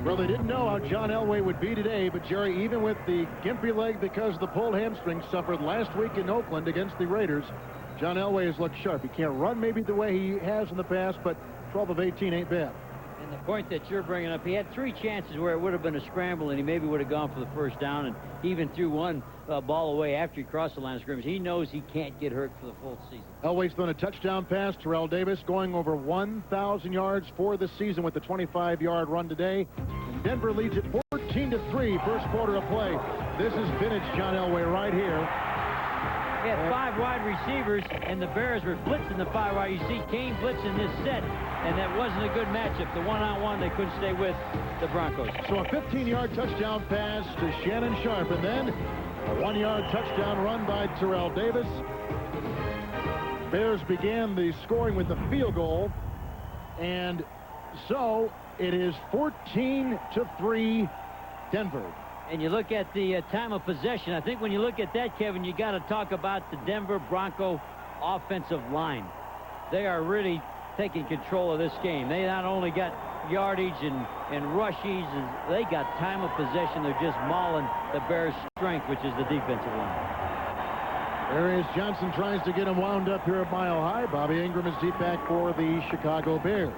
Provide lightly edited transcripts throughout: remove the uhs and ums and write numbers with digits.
Well, they didn't know how John Elway would be today, but Jerry, even with the gimpy leg because the pulled hamstring suffered last week in Oakland against the Raiders, John Elway has looked sharp. He can't run maybe the way he has in the past, but 12 of 18 ain't bad. And the point that you're bringing up, he had 3 chances where it would have been a scramble, and he maybe would have gone for the first down, and he even threw one ball away after he crossed the line of scrimmage. He knows he can't get hurt for the full season. Elway's thrown a touchdown pass. Terrell Davis going over 1,000 yards for the season with the 25-yard run today. And Denver leads it 14-3, first quarter of play. This is vintage John Elway right here. He had 5 wide receivers, and the Bears were blitzing the 5 wide. You see Kane blitzing this set, and that wasn't a good matchup. The one-on-one, they couldn't stay with the Broncos. So a 15-yard touchdown pass to Shannon Sharp, and then a 1-yard touchdown run by Terrell Davis. Bears began the scoring with the field goal, and so it is 14-3 Denver. And you look at the time of possession. I think when you look at that, Kevin, you got to talk about the Denver Bronco offensive line. They are really taking control of this game. They not only got yardage and rushes, they got time of possession. They're just mauling the Bears' strength, which is the defensive line. There is Johnson, tries to get him wound up here at Mile High. Bobby Ingram is deep back for the Chicago Bears.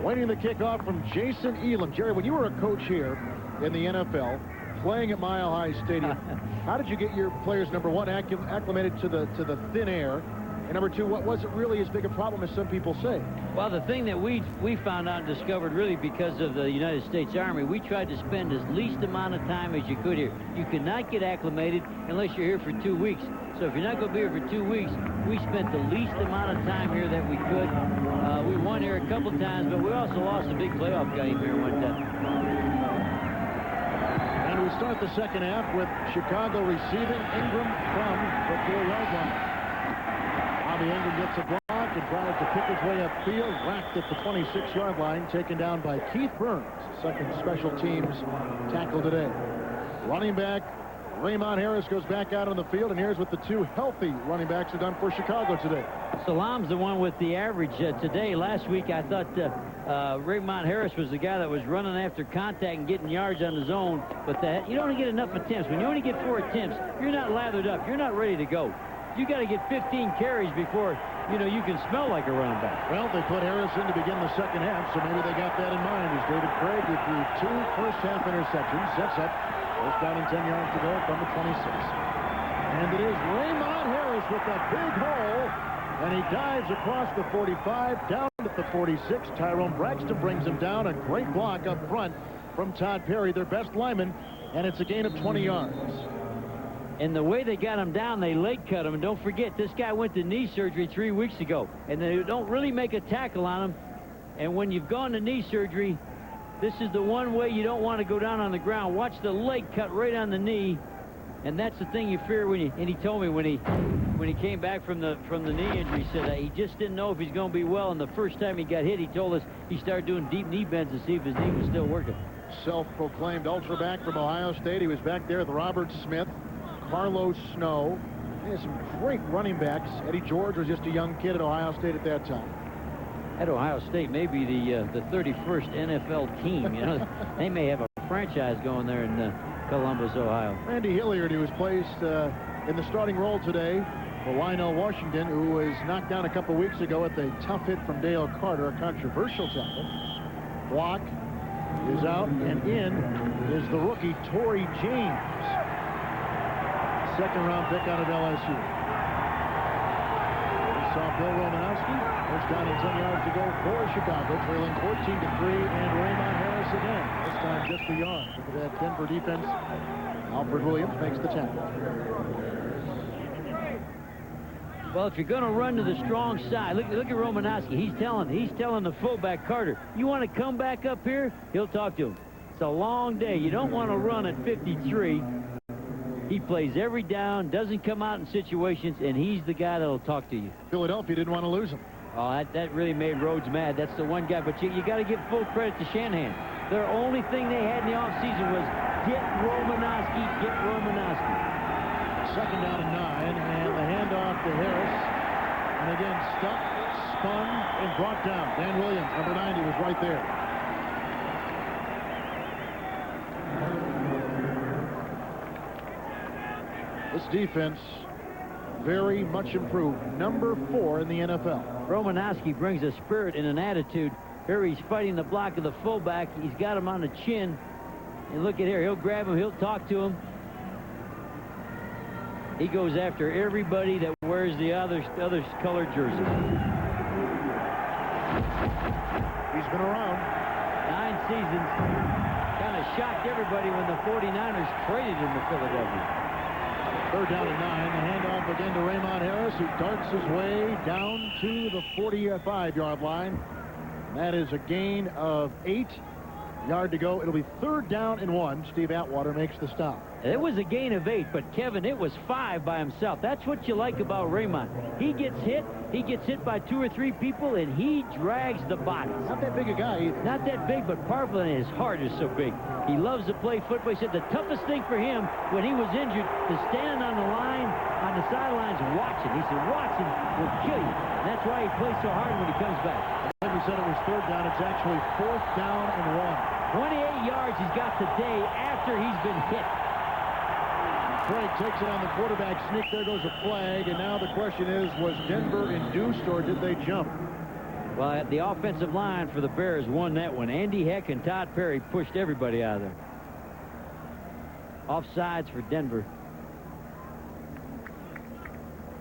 Waiting the kickoff from Jason Elam. Jerry, when you were a coach here in the NFL, playing at Mile High Stadium, how did you get your players, number one, acclimated to the thin air, and number two, what wasn't really as big a problem as some people say? Well, the thing that we found out and discovered, really because of the United States Army, we tried to spend as least amount of time as you could here. You could not get acclimated unless you're here for 2 weeks. So if you're not going to be here for 2 weeks, we spent the least amount of time here that we could. We won here a couple times, but we also lost a big playoff game here one time. And we start the second half with Chicago receiving Ingram from the 4-yard line. Bobby Ingram gets a block and tries to pick his way upfield, whacked at the 26-yard line, taken down by Keith Burns, second special teams tackle today. Running back Raymond Harris goes back out on the field, and here's what the 2 healthy running backs have done for Chicago today. Salam's the one with the average today. Last week, I thought Raymond Harris was the guy that was running after contact and getting yards on his own, but you don't get enough attempts. When you only get 4 attempts, you're not lathered up. You're not ready to go. You got to get 15 carries before, you can smell like a running back. Well, they put Harris in to begin the second half, so maybe they got that in mind as David Craig, who threw 2 first-half interceptions, sets up first down and 10 yards to go from the 26. And it is Raymond Harris with that big hole, and he dives across the 45, down at the 46. Tyrone Braxton brings him down. A great block up front from Todd Perry, their best lineman, and it's a gain of 20 yards. And the way they got him down, they late cut him. And don't forget, this guy went to knee surgery 3 weeks ago, and they don't really make a tackle on him. And when you've gone to knee surgery, this is the one way you don't want to go down on the ground. Watch the leg cut right on the knee, and that's the thing you fear when and he told me when he came back from the knee injury, he said he just didn't know if he's going to be well. And the first time he got hit, he told us he started doing deep knee bends to see if his knee was still working. Self-proclaimed ultra back from Ohio State. He was back there with Robert Smith, Carlos Snow. He has some great running backs. Eddie George was just a young kid at Ohio State at that time. At Ohio State, maybe the 31st NFL team. They may have a franchise going there in Columbus, Ohio. Randy Hilliard, who was placed in the starting role today for Lionel Washington, who was knocked down a couple weeks ago with a tough hit from Dale Carter, a controversial tackle. Block is out, and in is the rookie Torrey James, second-round pick out of LSU. We saw Bill Romanowski. First down and 10 yards to go for Chicago, trailing 14-3, and Raymond Harris again. This time just a yard. Look at that Denver defense. Alfred Williams makes the tackle. Well, if you're going to run to the strong side, look at Romanowski. He's telling the fullback Carter, you want to come back up here? He'll talk to him. It's a long day. You don't want to run at 53. He plays every down, doesn't come out in situations, and he's the guy that'll talk to you. Philadelphia didn't want to lose him. Oh, that really made Rhodes mad. That's the one guy. But you got to give full credit to Shanahan. Their only thing they had in the offseason was get Romanowski, get Romanowski. Second down and 9, and the handoff to Harris. And again, stuck, spun, and brought down. Dan Williams, number 90, was right there. This defense very much improved. Number 4 in the NFL. Romanowski brings a spirit and an attitude. Here he's fighting the block of the fullback. He's got him on the chin. And look at here. He'll grab him. He'll talk to him. He goes after everybody that wears the other colored jersey. He's been around 9 seasons. Kind of shocked everybody when the 49ers traded him to Philadelphia. Third down and 9. The handoff again to Raymond Harris, who darts his way down to the 45-yard line. That is a gain of 8. Yard to go. It'll be third down and 1. Steve Atwater makes the stop. It was a gain of 8, but Kevin, it was 5 by himself. That's what you like about Raymond. He gets hit by 2 or 3 people, and he drags the bodies. Not that big a guy either. Not that big, but powerful, and his heart is so big. He loves to play football. He said the toughest thing for him when he was injured is standing on the line, on the sidelines watching. He said, watching will kill you. And that's why he plays so hard when he comes back. Like we said, it was third down. It's actually fourth down and 1. 28 yards he's got today after he's been hit. Craig takes it on the quarterback sneak. There goes a flag, and now the question is, was Denver induced or did they jump? Well, the offensive line for the Bears won that one. Andy Heck and Todd Perry pushed everybody out of there. Offsides for Denver.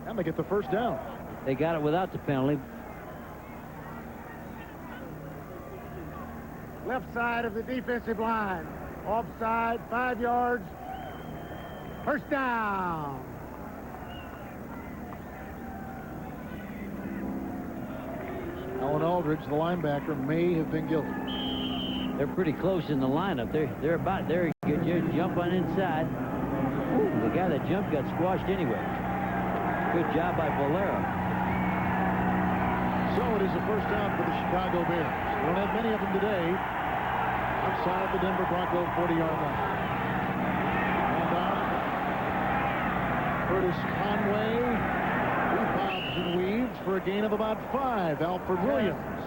And they get the first down. They got it without the penalty. Left side of the defensive line. Offside, 5 yards. First down. Alan Aldridge, the linebacker, may have been guilty. They're pretty close in the lineup. They're about there. Good jump on inside. Ooh, the guy that jumped got squashed anyway. Good job by Valero. So it is a first down for the Chicago Bears. We don't have many of them today outside the Denver Bronco 40-yard line. And Curtis Conway, he bobs and weaves for a gain of about 5. Alfred Williams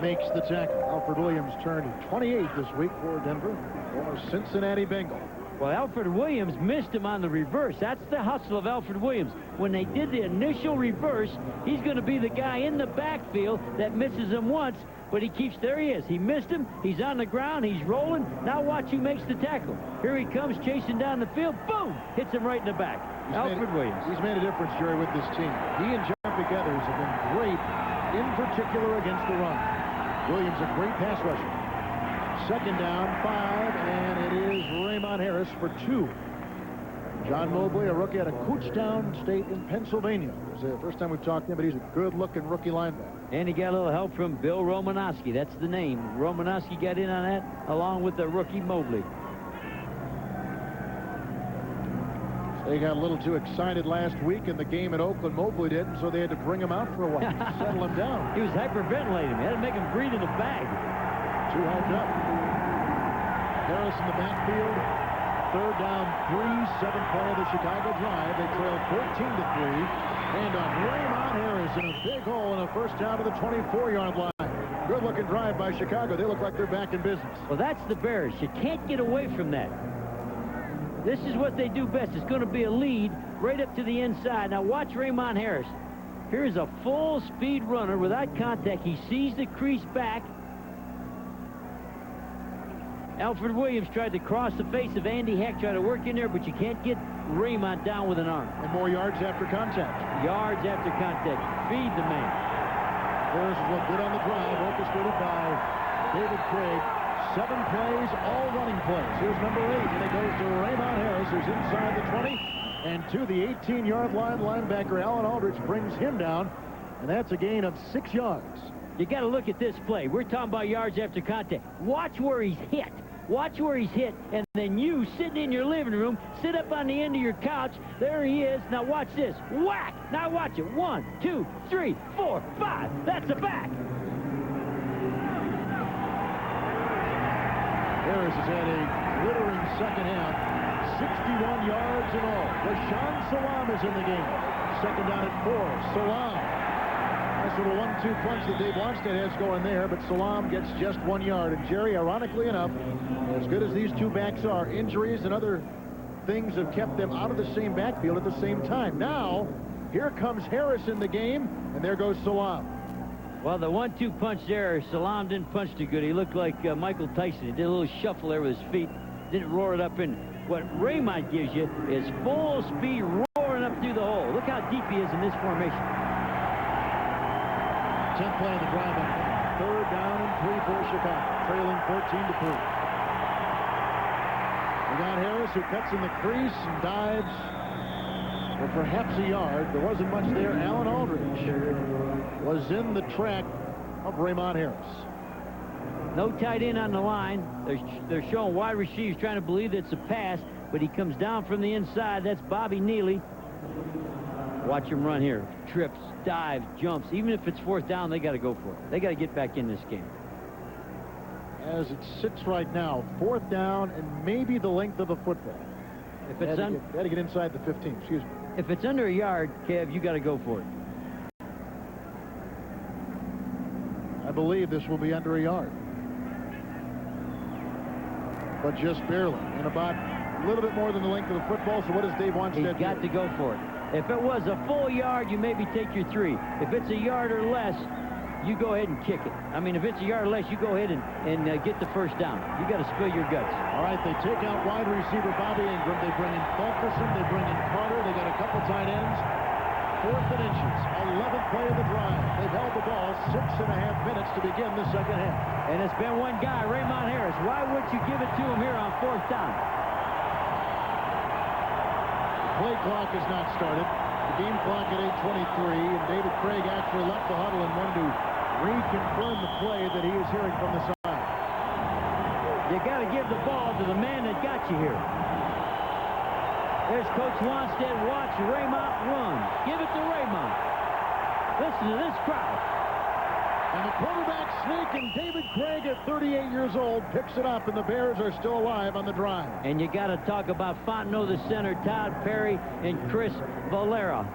makes the tackle. Alfred Williams turned 28 this week for Denver, former Cincinnati Bengal. Well, Alfred Williams missed him on the reverse. That's the hustle of Alfred Williams. When they did the initial reverse, he's going to be the guy in the backfield that misses him once, but he keeps, there he is. He missed him. He's on the ground. He's rolling. Now watch who makes the tackle. Here he comes chasing down the field. Boom! Hits him right in the back. Alfred Williams. He's made a difference, Jerry, with this team. He and John McGethers have been great, in particular against the run. Williams, a great pass rusher. Second down, 5, and it is Raymond Harris for 2. John Mobley, a rookie out of Kutztown State in Pennsylvania. It's the first time we've talked to him, but he's a good-looking rookie linebacker. And he got a little help from Bill Romanowski. That's the name. Romanowski got in on that, along with the rookie Mobley. They got a little too excited last week in the game at Oakland. Mobley didn't, so they had to bring him out for a while to settle him down. He was hyperventilating. They had to make him breathe in the bag. Too hyped up. Harris in the backfield. Third down, 3, 7th play of the Chicago drive. They trail 14-3. And Raymond Harris in a big hole and a first down to the 24-yard line. Good-looking drive by Chicago. They look like they're back in business. Well, that's the Bears. You can't get away from that. This is what they do best. It's going to be a lead right up to the inside. Now watch Raymond Harris. Here's a full-speed runner without contact. He sees the crease back. Alfred Williams tried to cross the face of Andy Heck, tried to work in there, but you can't get Raymond down with an arm. And more yards after contact. Yards after contact. Feed the man. Harris has looked good on the drive, orchestrated by David Craig. 7 plays, all running plays. Here's number 8, and it goes to Raymond Harris, who's inside the 20, and to the 18-yard line. Linebacker Alan Aldridge brings him down, and that's a gain of 6 yards. You got to look at this play. We're talking about yards after contact. Watch where he's hit. Watch where he's hit, and then you, sitting in your living room, sit up on the end of your couch. There he is. Now watch this. Whack! Now watch it. 1, 2, 3, 4, 5. That's a back. Harris has had a glittering second half. 61 yards in all. Rashawn Salaam is in the game. Second down at 4. Salaam. Nice little 1-2 punch that Dave Wanstead has going there, but Salaam gets just 1 yard. And Jerry, ironically enough, as good as these two backs are, injuries and other things have kept them out of the same backfield at the same time. Now, here comes Harris in the game, and there goes Salaam. Well, the 1-2 punch there, Salaam didn't punch too good. He looked like Michael Tyson. He did a little shuffle there with his feet. Didn't roar it up in. What Raymond gives you is full speed roaring up through the hole. Look how deep he is in this formation. 10th play of the drive on third down and 3 for Chicago, trailing 14-3. We got Harris, who cuts in the crease and dives for perhaps a yard. There wasn't much there. Alan Aldridge was in the track of Raymond Harris. No tight end on the line. They're showing wide receivers trying to believe it's a pass, but he comes down from the inside. That's Bobby Neely. Watch him run here. Trips, dives, jumps. Even if it's fourth down, they got to go for it. They got to get back in this game. As it sits right now, fourth down and maybe the length of the football. If They it's had to get inside the 15. Excuse me. if it's under a yard, Kev, you got to go for it. I believe this will be under a yard. But just barely. And about a little bit more than the length of the football. So what does Dave Wanstead do? He's got to go for it. If it was a full yard, you maybe take your 3. If it's a yard or less, you go ahead and kick it. I mean, if it's a yard or less, you go ahead and get the first down. You got to spill your guts. All right, they take out wide receiver Bobby Ingram. They bring in Fulkerson. They bring in Carter. They got a couple tight ends. 4th and inches. 11th play of the drive. They've held the ball 6.5 minutes to begin the second half. And it's been one guy, Raymond Harris. Why would you give it to him here on 4th down? Play clock is not started. The game clock at 8:23, and David Craig actually left the huddle and wanted to reconfirm the play that he is hearing from the side. You got to give the ball to the man that got you here. There's Coach Wanstead. Watch Raymond run. Give it to Raymond. Listen to this crowd. And the quarterback sneak, and David Craig at 38 years old picks it up, and the Bears are still alive on the drive. And you got to talk about Fontenot, the center, Todd Perry, and Chris Valeria.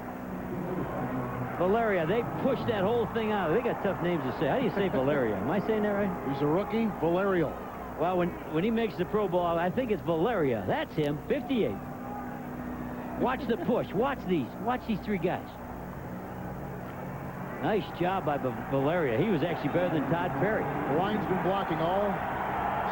They pushed that whole thing out. They got tough names to say. How do you say Valeria? Am I saying that right? He's a rookie, Valerio. Well, when he makes the Pro Bowl, I think it's Valeria. That's him, 58. Watch the push. Watch these 3 guys. Nice job by Valeria. He was actually better than Todd Perry. The line's been blocking all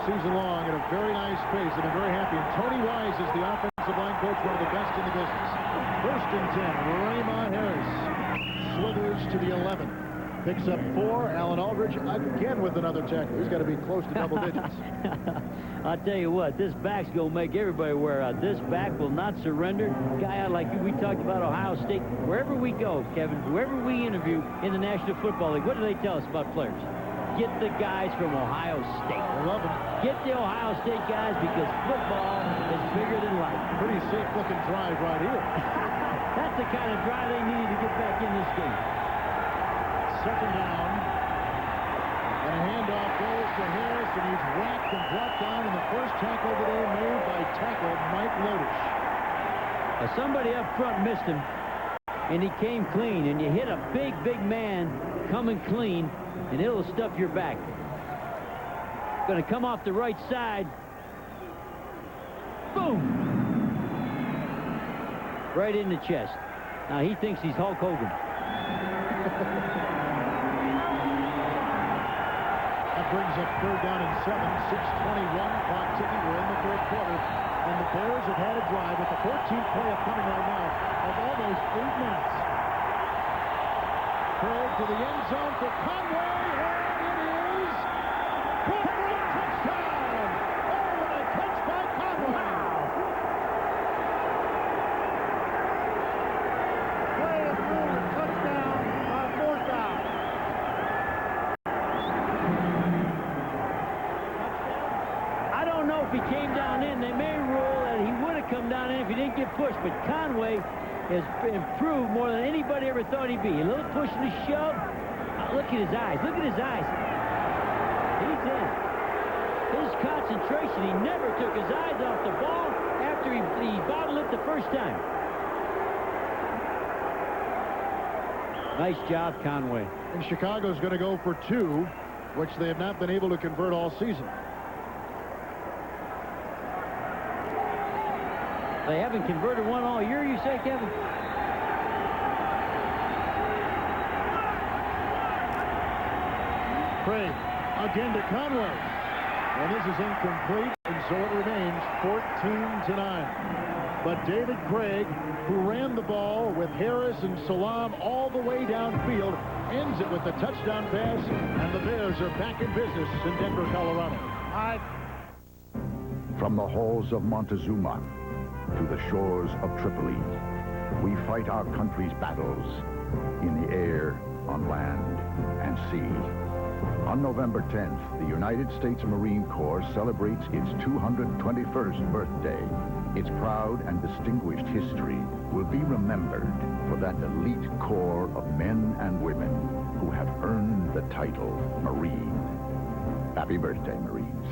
season long at a very nice pace. They've been very happy. And Tony Wise is the offensive line coach, one of the best in the business. 1st and 10. Raymond Harris slithers to the 11. Picks up 4. Alan Aldridge again with another tackle. He's got to be close to double digits. I'll tell you what, this back's going to make everybody wear out. This back will not surrender. Guy out like you, we talked about Ohio State. Wherever we go, Kevin, whoever we interview in the National Football League, what do they tell us about players? Get the guys from Ohio State. I love them. Get the Ohio State guys because football is bigger than life. Pretty safe-looking drive right here. That's the kind of drive they needed to get back in this game. 2nd down. And a handoff goes to Harris, and he's whacked and brought down in the first tackle of the day made by tackle Mike Lotish. Somebody up front missed him, and he came clean. And you hit a big man coming clean, and it'll stuff your back. Going to come off the right side. Boom! Right in the chest. Now he thinks he's Hulk Hogan. That brings up 3rd down and 7. 6:21 clock ticking. We're in the 3rd quarter. And the Bears have had a drive with the 14th play upcoming right now of almost 8 minutes. Craig to the end zone for Conway, and it is caught for a touchdown. Oh, what a catch by Conway. Play is moving. Touchdown by 4th down. I don't know if he came down in. They may rule that he would have come down in if he didn't get pushed, but Conway has improved more than anybody ever thought he'd be. A little push and a shove. Look at his eyes. Look at his eyes. He's in. His concentration. He never took his eyes off the ball after he bobbled it the first time. Nice job, Conway. And Chicago's going to go for 2, which they have not been able to convert all season. They haven't converted one all year, you say, Kevin? Craig again to Conway. And this is incomplete, and so it remains 14-9. But David Craig, who ran the ball with Harris and Salam all the way downfield, ends it with a touchdown pass, and the Bears are back in business in Denver, Colorado. From the halls of Montezuma to the shores of Tripoli, we fight our country's battles in the air, on land, and sea. On November 10th, the United States Marine Corps celebrates its 221st birthday. Its proud and distinguished history will be remembered for that elite corps of men and women who have earned the title Marine. Happy birthday, Marines.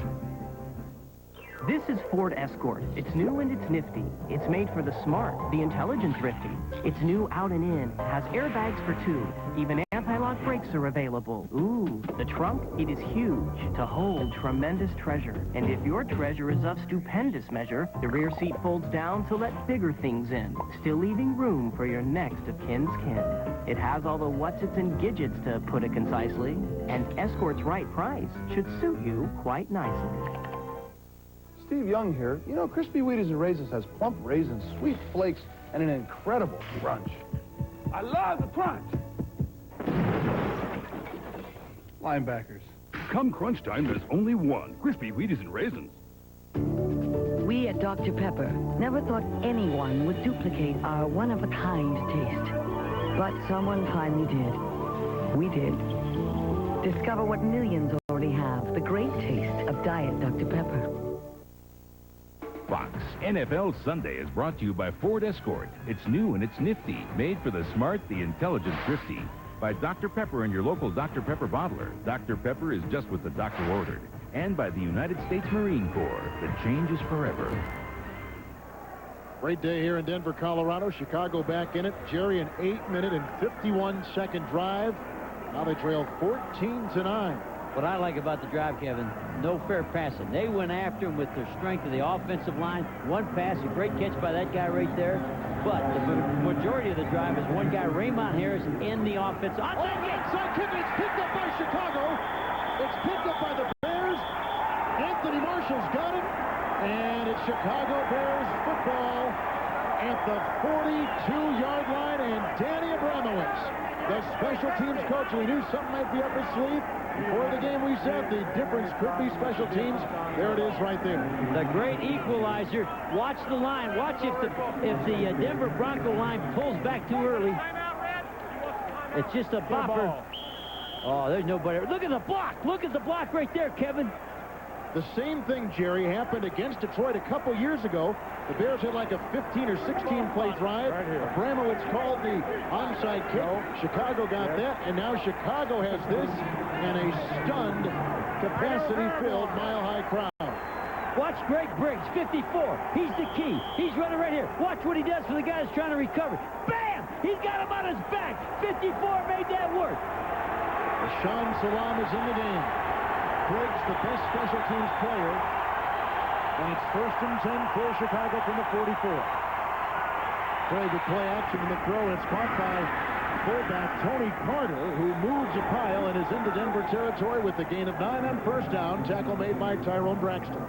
This is Ford Escort. It's new and it's nifty. It's made for the smart, the intelligent thrifty. It's new out and in, has airbags for 2. Even anti-lock brakes are available. Ooh, the trunk, it is huge to hold tremendous treasure. And if your treasure is of stupendous measure, the rear seat folds down to let bigger things in, still leaving room for your next of kin's kin. It has all the whatsits and gidgets, to put it concisely, and Escort's right price should suit you quite nicely. Steve Young here. You know, Crispy Wheaties and Raisins has plump raisins, sweet flakes, and an incredible crunch. I love the crunch. Linebackers. Come crunch time, there's only one. Crispy Wheaties and Raisins. We at Dr. Pepper never thought anyone would duplicate our one-of-a-kind taste. But someone finally did. We did. Discover what millions already have, the great taste of Diet Dr. Pepper. Fox NFL Sunday is brought to you by Ford Escort. It's new and it's nifty, made for the smart, the intelligent, thrifty. By Dr. Pepper and your local Dr. Pepper bottler. Dr. Pepper is just what the doctor ordered. And by the United States Marine Corps. The change is forever. Great day here in Denver, Colorado. Chicago back in it. Jerry, an 8-minute and 51-second drive. Now they trail 14-9. What I like about the drive, Kevin, no fair passing. They went after him with their strength of the offensive line. One pass, a great catch by that guy right there. But the majority of the drive is one guy, Raymond Harris, in the offense. Inside kick, it's picked up by Chicago. It's picked up by the Bears. Anthony Marshall's got it. And it's Chicago Bears football at the 42-yard line. And Danny Abramowitz, the special teams coach, we knew something might be up his sleeve. Before the game, we said the difference could be special teams. There it is right there. The great equalizer. Watch the line. Watch if the Denver Bronco line pulls back too early. It's just a bopper. Oh, there's nobody. Look at the block. Look at the block right there, Kevin. The same thing, Jerry, happened against Detroit a couple years ago. The Bears had like a 15 or 16-play drive. Abramowitz called the onside kick. Chicago got that, and now Chicago has this and a stunned, capacity-filled, mile-high crowd. Watch Greg Briggs, 54. He's the key. He's running right here. Watch what he does for the guy that's trying to recover. Bam! He's got him on his back. 54 made that work. Sean Salam is in the game. Briggs, the best special teams player. And it's 1st and 10 for Chicago from the 44. Craig with play action in the throw, and it's caught by fullback Tony Carter, who moves a pile and is into Denver territory with the gain of 9 on first down. Tackle made by Tyrone Braxton.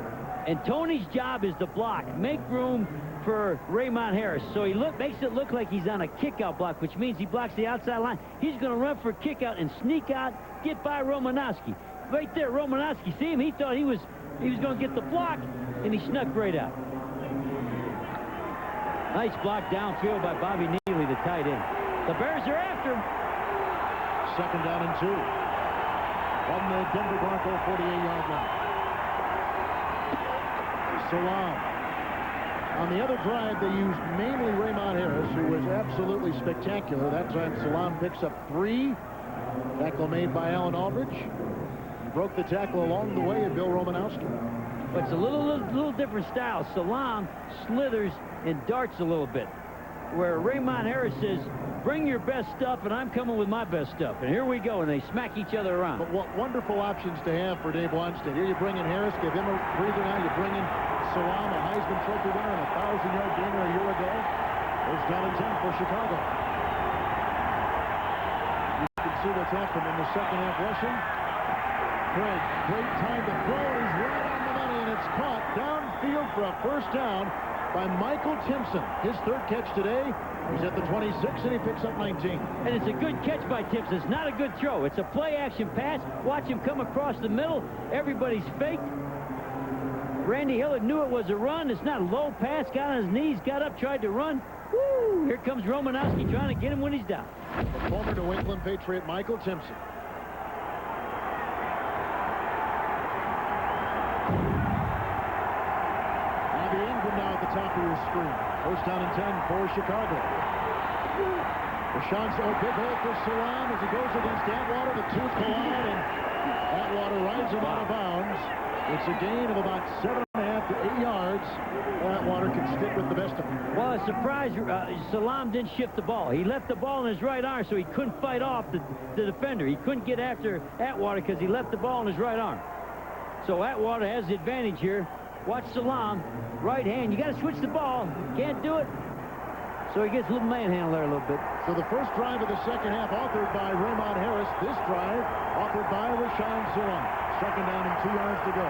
And Tony's job is to block. Make room for Raymond Harris. So he makes it look like he's on a kick-out block, which means he blocks the outside line. He's going to run for a kick-out and sneak out, get by Romanowski. Right there, Romanowski. See him? He thought he was going to get the block, and he snuck right out. Nice block downfield by Bobby Neely, the tight end. The Bears are after him. 2nd down and 2. On the Denver Bronco 48-yard line. Salam. On the other drive, they used mainly Raymond Harris, who was absolutely spectacular. That time, Salam picks up 3. Tackle made by Alan Aldridge. Broke the tackle along the way of Bill Romanowski. but it's a little different style. Salam slithers and darts a little bit, where Raymond Harris says, bring your best stuff, and I'm coming with my best stuff. And here we go, and they smack each other around. But what wonderful options to have for Dave Wannstedt. Here you bring in Harris, give him a breather now. You bring in Salam, a Heisman Trophy winner and a 1,000-yard gainer a year ago. First down and 10 for Chicago. You can see what's happened in the second half rushing. Craig, great time to throw. He's right on the money, and it's caught downfield for a first down by Michael Timpson. His third catch today. He's at the 26, and he picks up 19. And it's a good catch by Timpson. It's not a good throw. It's a play-action pass. Watch him come across the middle. Everybody's faked. Randy Hillard knew it was a run. It's not a low pass. Got on his knees, got up, tried to run. Woo! Here comes Romanowski trying to get him when he's down. The former New England Patriot Michael Timpson. Bobby Ingram now at the top of your screen. First down and 10 for Chicago. Rashawn, big hole for Salam as he goes against Atwater. The two collide, and Atwater rides him out of bounds. It's a gain of about 7.5 to 8 yards. Atwater can stick with the best of them. Well, a surprise, Salam didn't shift the ball. He left the ball in his right arm, so he couldn't fight off the defender. He couldn't get after Atwater because he left the ball in his right arm. So Atwater has the advantage here. Watch Salam, right hand. You got to switch the ball. Can't do it. So he gets a little manhandle there a little bit. So the first drive of the second half authored by Raymond Harris. This drive authored by Rashawn Salam. Second down and 2 yards to go.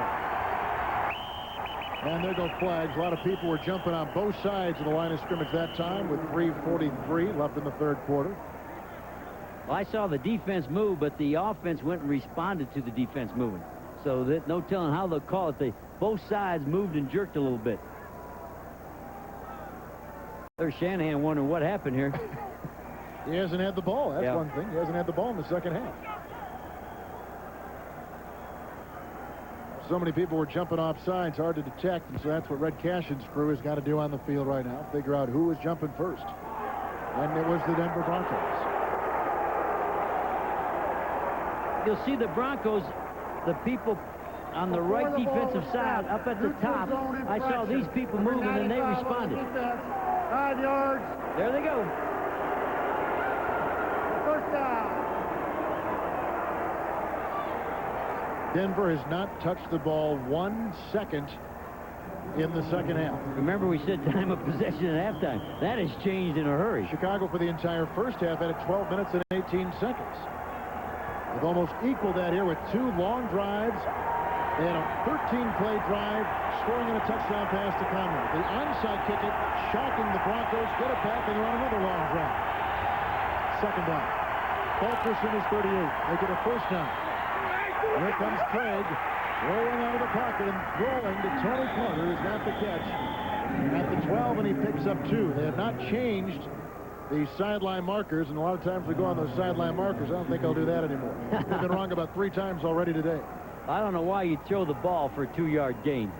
And there go flags. A lot of people were jumping on both sides of the line of scrimmage that time with 3:43 left in the third quarter. Well, I saw the defense move, but the offense went and responded to the defense moving. So that no telling how they'll call it. Both sides moved and jerked a little bit. There's Shanahan wondering what happened here. He hasn't had the ball. That's one thing. He hasn't had the ball in the second half. So many people were jumping off sides, hard to detect, and so that's what Red Cashin's crew has got to do on the field right now. Figure out who was jumping first. And it was the Denver Broncos. You'll see the Broncos, the people on the right defensive side up at the top. I saw these people move, and then they responded. 5 yards. There they go. First down. Denver has not touched the ball 1 second in the second half. Remember, we said time of possession at halftime. That has changed in a hurry. Chicago for the entire first half had 12 minutes and 18 seconds. They've almost equaled that here with 2 long drives. They had a 13-play drive, scoring in a touchdown pass to Conway. The onside kick it, shocking the Broncos, get it back, and they're on another long drive. Second down. Fulkerson is 38. They get a first down. Here comes Craig, rolling out of the pocket and throwing to Tony Carter, who's got the catch at the 12, and he picks up 2. They have not changed the sideline markers, and a lot of times we go on those sideline markers. I don't think I'll do that anymore. They've been wrong about 3 times already today. I don't know why you throw the ball for a 2-yard gain.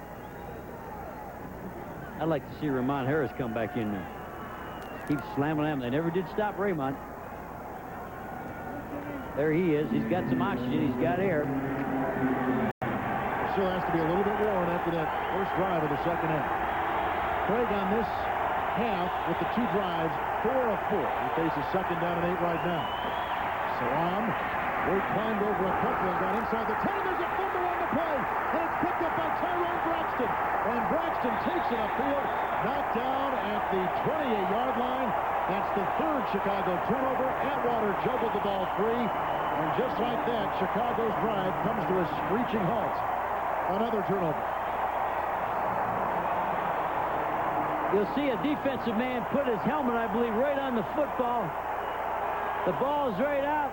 I'd like to see Raymond Harris come back in there. Keep slamming him. They never did stop Raymond. There he is. He's got some oxygen. He's got air. Still has to be a little bit worn after that first drive of the second half. Craig on this half with the 2 drives, 4 of 4. He faces second down and 8 right now. Salam, they climbed over a couple and got inside the 10. There's a fumble on the play, and it's picked up by Tyrone Braxton. And Braxton takes it upfield, knocked down at the 28-yard line. That's the 3rd Chicago turnover. Atwater juggled the ball free, and just like that, Chicago's drive comes to a screeching halt. Another turnover. You'll see a defensive man put his helmet, I believe, right on the football. The ball's right out.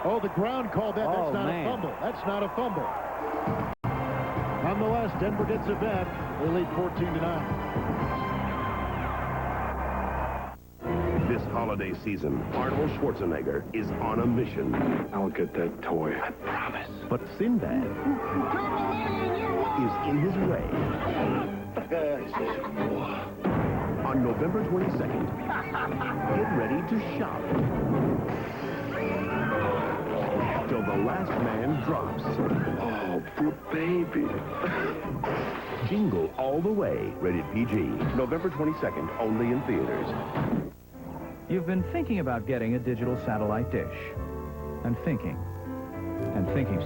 Oh, the ground called that. That's not man. a fumble. That's not a fumble. Nonetheless, Denver gets it back. They lead 14-9. This holiday season, Arnold Schwarzenegger is on a mission. I'll get that toy. I promise. But Sinbad is in his way. On November 22nd, get ready to shop. To until the last man drops. Oh, poor baby. Jingle All the Way, rated PG. November 22nd, only in theaters. You've been thinking about getting a digital satellite dish. And thinking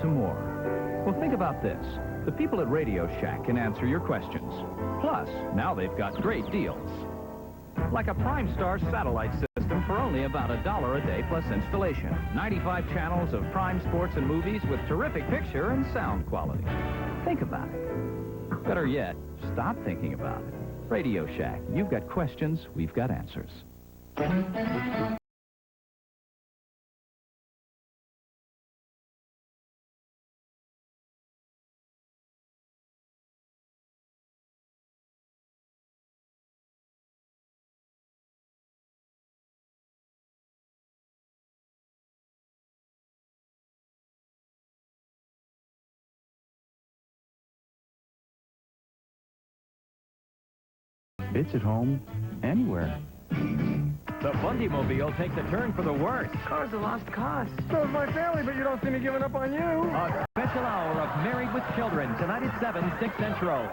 some more. Well, think about this. The people at Radio Shack can answer your questions. Plus, now they've got great deals. Like a Prime Star satellite system for only about $1 a day plus installation. 95 channels of Prime sports and movies with terrific picture and sound quality. Think about it. Better yet, stop thinking about it. Radio Shack. You've got questions, we've got answers. It's at home anywhere. The Bundy-mobile takes a turn for the worse. Car's a lost cause. So is my family, but you don't seem to be giving up on you. A special hour of Married with Children, tonight at 7, 6 Central.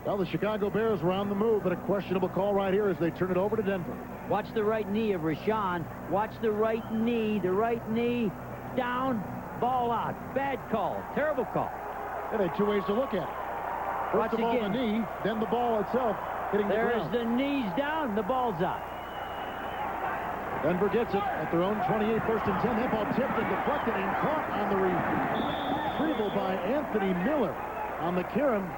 Well, the Chicago Bears were on the move, but a questionable call right here as they turn it over to Denver. Watch the right knee of Rashawn. Watch the right knee. The right knee down, ball out. Bad call. Terrible call. Yeah, they had two ways to look at it. First Watch of all, again. the knee, then the ball itself hitting the There's ground. the knees down. The ball's out. Denver gets it at their own 28, first and 10. That ball tipped and deflected and caught on the retrieval by Anthony Miller on the carom.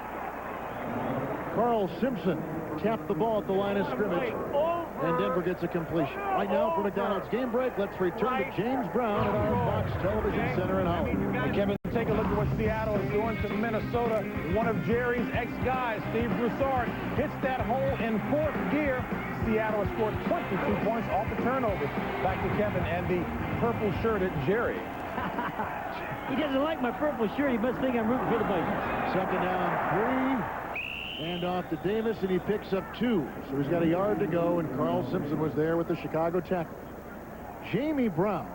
Carl Simpson tapped the ball at the line of scrimmage, and Denver gets a completion. Right now for McDonald's game break, let's return to James Brown at our Fox Television Center in Holland. And Kevin, take a look at what Seattle is doing to Minnesota. One of Jerry's ex-guys, Steve Broussard, hits that hole in fourth gear. Seattle has scored 22 points off the turnovers. Back to Kevin and the purple-shirted Jerry. He doesn't like my purple shirt. He must think I'm rooting for the Vikings. Second down, 3. And off to Davis, and he picks up 2. So he's got a yard to go, and Carl Simpson was there with the Chicago tackle. Jamie Brown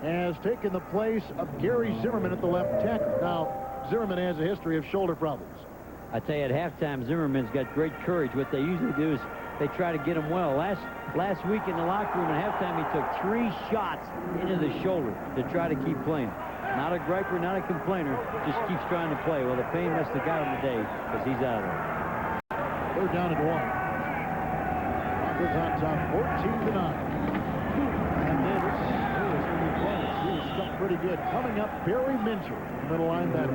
has taken the place of Gary Zimmerman at the left tackle. Now, Zimmerman has a history of shoulder problems. I tell you, at halftime, Zimmerman's got great courage. What they usually do is they try to get him well. Last week in the locker room at halftime, he took 3 shots into the shoulder to try to keep playing. Not a griper, not a complainer, just keeps trying to play. Well, the pain must have got him today because he's out of there. Third down and 1. Broncos on top, 14-9. And Davis, he was stuck pretty good. Coming up, Barry Minter, middle linebacker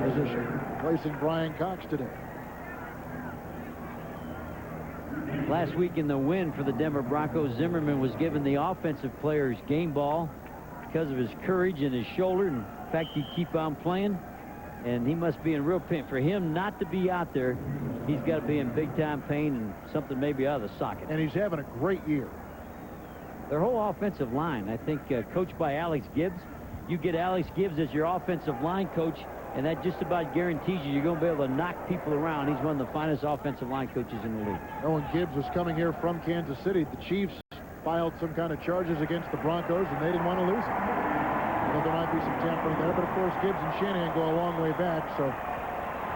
position, placing Brian Cox today. Last week in the win for the Denver Broncos, Zimmerman was given the offensive player's game ball because of his courage and his shoulder and the fact he'd keep on playing. And he must be in real pain. For him not to be out there, he's got to be in big-time pain and something maybe out of the socket. And he's having a great year. Their whole offensive line, I think, coached by Alex Gibbs. You get Alex Gibbs as your offensive line coach, and that just about guarantees you're going to be able to knock people around. He's one of the finest offensive line coaches in the league. When Gibbs was coming here from Kansas City, the Chiefs filed some kind of charges against the Broncos, and they didn't want to lose him. Well, there might be some tampering there, but of course Gibbs and Shanahan go a long way back, so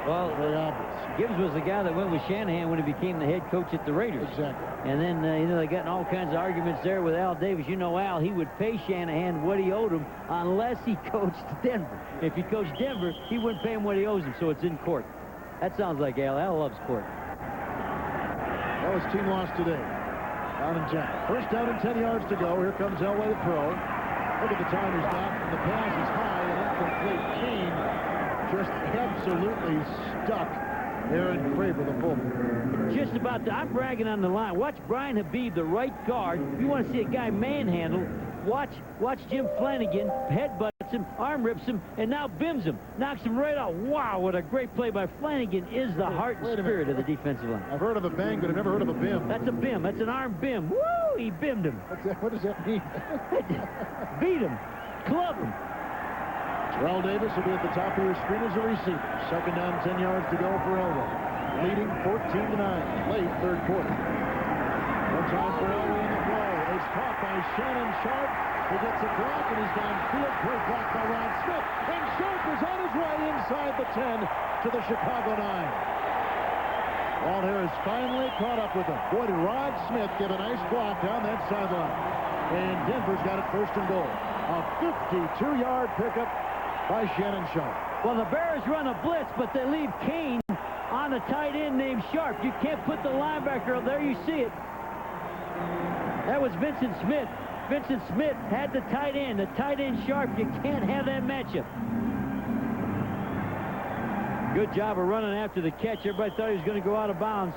very obvious. Gibbs was the guy that went with Shanahan when he became the head coach at the Raiders. Exactly. And then, they got in all kinds of arguments there with Al Davis. You know, Al, he would pay Shanahan what he owed him unless he coached Denver. If he coached Denver, he wouldn't pay him what he owes him, so it's in court. That sounds like Al. Al loves court. Well, his team lost today. Down and 10. First down and 10 yards to go. Here comes Elway, the pro. Look at the time he's got. And the pass is high and incomplete. Kane just absolutely stuck Aaron Craver, the fullback. Just about I'm bragging on the line. Watch Brian Habib, the right guard. You want to see a guy manhandle. Watch Jim Flanagan headbutts him, arm rips him, and now bims him. Knocks him right out. Wow, what a great play by Flanagan. Is the heart and spirit of the defensive line. I've heard of a bang, but I've never heard of a bim. That's a bim. That's an arm bim. Woo! He bimmed him. What does that mean? Beat him. Club him. Terrell Davis will be at the top of your screen as a receiver. Second down, 10 yards to go for Elway. Leading 14-9. Late third quarter. No time for Elway in the play. It's caught by Shannon Sharp. He gets a block, and he's downfield. Great block by Rod Smith. And Sharp is on his way inside the 10 to the Chicago 9. Walt Harris finally caught up with him. Boy, did Rod Smith give a nice block down that sideline. And Denver's got it first and goal. A 52-yard pickup by Shannon Sharp. Well, the Bears run a blitz, but they leave Kane on a tight end named Sharp. You can't put the linebacker up there. You see it. That was Vincent Smith. Vincent Smith had the tight end. The tight end Sharp. You can't have that matchup. Good job of running after the catch. Everybody thought he was going to go out of bounds.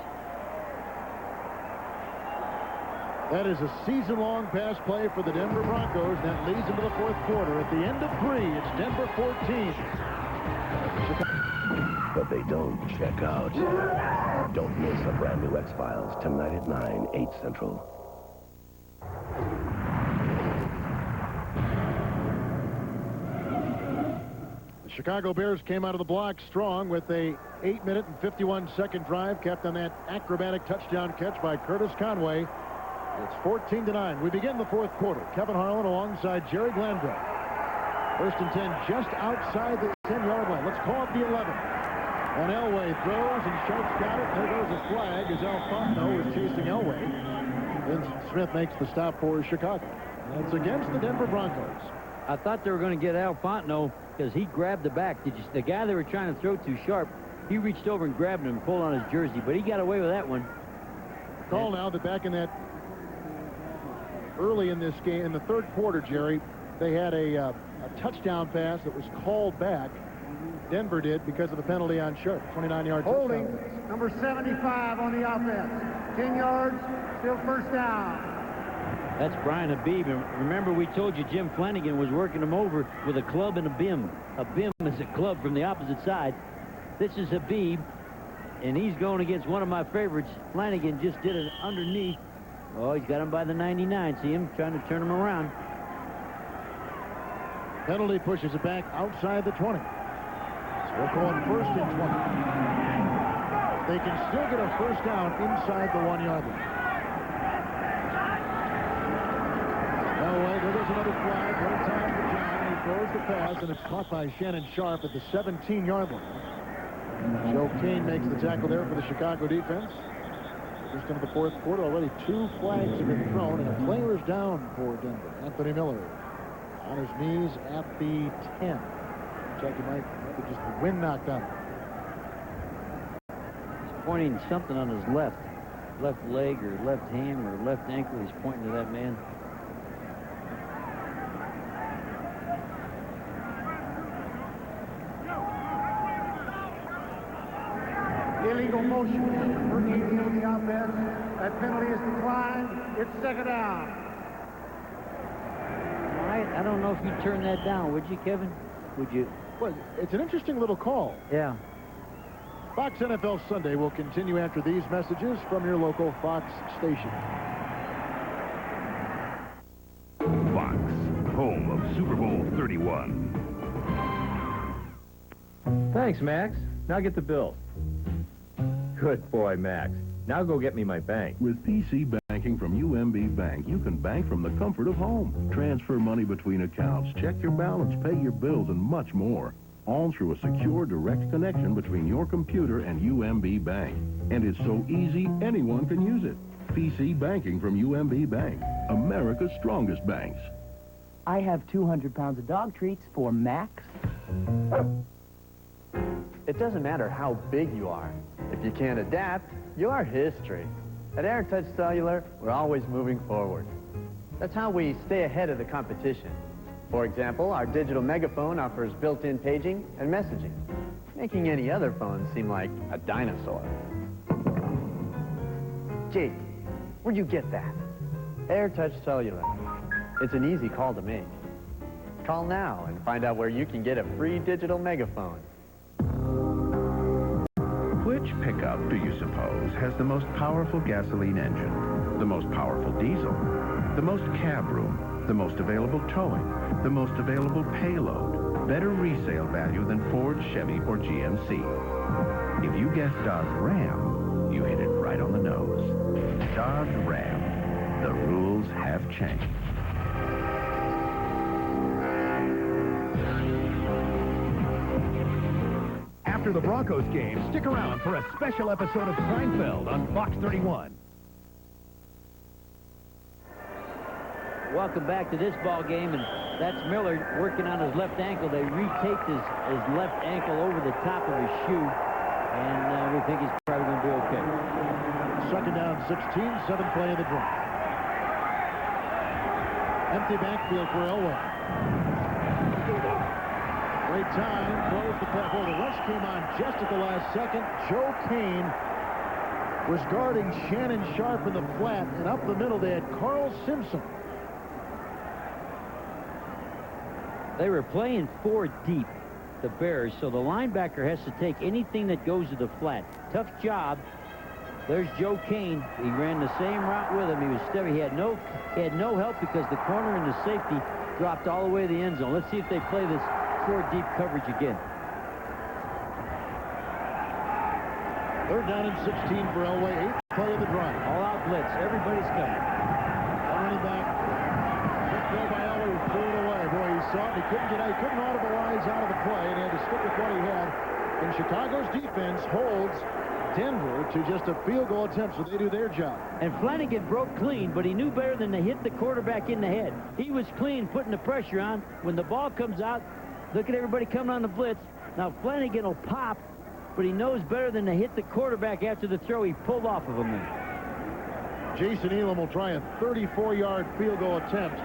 That is a season-long pass play for the Denver Broncos. That leads into the fourth quarter. At the end of 3, it's Denver 14. But they don't check out. Don't miss a brand new X-Files tonight at 9, 8 Central. The Chicago Bears came out of the block strong with a 8-minute and 51-second drive capped on that acrobatic touchdown catch by Curtis Conway. It's 14-9. We begin the fourth quarter. Kevin Harlan alongside Jerry Glanville. First and 10 just outside the 10-yard line. Let's call it the 11. And Elway throws, and Sharp's got it. There goes a flag as Al Fontenot is chasing Elway. Then Smith makes the stop for Chicago. And it's against the Denver Broncos. I thought they were going to get Al Fontenot because he grabbed the back. The guy they were trying to throw to, Sharp, he reached over and grabbed him and pulled on his jersey, but he got away with that one. Call now that back in that early in this game, in the third quarter, Jerry, they had a touchdown pass that was called back. Denver did because of the penalty on Sharp. 29-yard holding, touchdown. number 75 on the offense. 10 yards, still first down. That's Brian Habib. And remember, we told you Jim Flanagan was working him over with a club and a bim. A bim is a club from the opposite side. This is Habib, and he's going against one of my favorites. Flanagan just did it underneath. Oh, he's got him by the 99. See him trying to turn him around. Penalty pushes it back outside the 20. So we'll call it first and 20. They can still get a first down inside the 1-yard line. Elway, there goes another flag. One time for John. He throws the pass, and it's caught by Shannon Sharp at the 17-yard line. Joe Kane makes the tackle there for the Chicago defense. Just into the fourth quarter, already 2 flags have been thrown, and a player is down for Denver. Anthony Miller on his knees at the 10. Looks like he might have just the wind knocked out. He's pointing something on his left leg or left hand or left ankle. He's pointing to that man. Illegal motion. Working on the offense. That penalty is declined. It's second down. All right. I don't know if you'd turn that down, would you, Kevin? Would you? Well, it's an interesting little call. Yeah. Fox NFL Sunday will continue after these messages from your local Fox station. Fox, home of Super Bowl 31. Thanks, Max. Now get the bill. Good boy, Max. Now go get me my bank. With PC Banking from UMB Bank, you can bank from the comfort of home. Transfer money between accounts, check your balance, pay your bills, and much more. All through a secure, direct connection between your computer and UMB Bank. And it's so easy, anyone can use it. PC Banking from UMB Bank, America's strongest banks. I have 200 pounds of dog treats for Max. It doesn't matter how big you are. If you can't adapt, you're history. At AirTouch Cellular, we're always moving forward. That's how we stay ahead of the competition. For example, our digital megaphone offers built-in paging and messaging, making any other phone seem like a dinosaur. Jake, where'd you get that? AirTouch Cellular. It's an easy call to make. Call now and find out where you can get a free digital megaphone. Which pickup, do you suppose, has the most powerful gasoline engine, the most powerful diesel, the most cab room, the most available towing, the most available payload, better resale value than Ford, Chevy, or GMC? If you guessed Dodge Ram, you hit it right on the nose. Dodge Ram. The rules have changed. After the Broncos game, stick around for a special episode of Seinfeld on Fox 31. Welcome back to this ball game, and that's Miller working on his left ankle. They retaped his left ankle over the top of his shoe, and we think he's probably going to be okay. Second down, 16, 7th play of the drive. Empty backfield for Elway. Great time, throws the pass. Boy, the rush came on just at the last second. Joe Kane was guarding Shannon Sharp in the flat, and up the middle they had Carl Simpson. They were playing 4 deep, the Bears, so the linebacker has to take anything that goes to the flat. Tough job. There's Joe Kane. He ran the same route with him. He was steady. He had no help because the corner and the safety dropped all the way to the end zone. Let's see if they play this 4 deep coverage again. Third down and 16 for Elway. 8th play of the drive. All out blitz. Everybody's coming. Running back. Good throw by Elway. Threw it away. Boy, he saw it. He couldn't get out. He couldn't audibilize out of the play, and he had to stick with what he had. And Chicago's defense holds Denver to just a field goal attempt, so they do their job. And Flanagan broke clean, but he knew better than to hit the quarterback in the head. He was clean, putting the pressure on. When the ball comes out, look at everybody coming on the blitz. Now Flanagan will pop, but he knows better than to hit the quarterback after the throw he pulled off of him then. Jason Elam will try a 34-yard field goal attempt.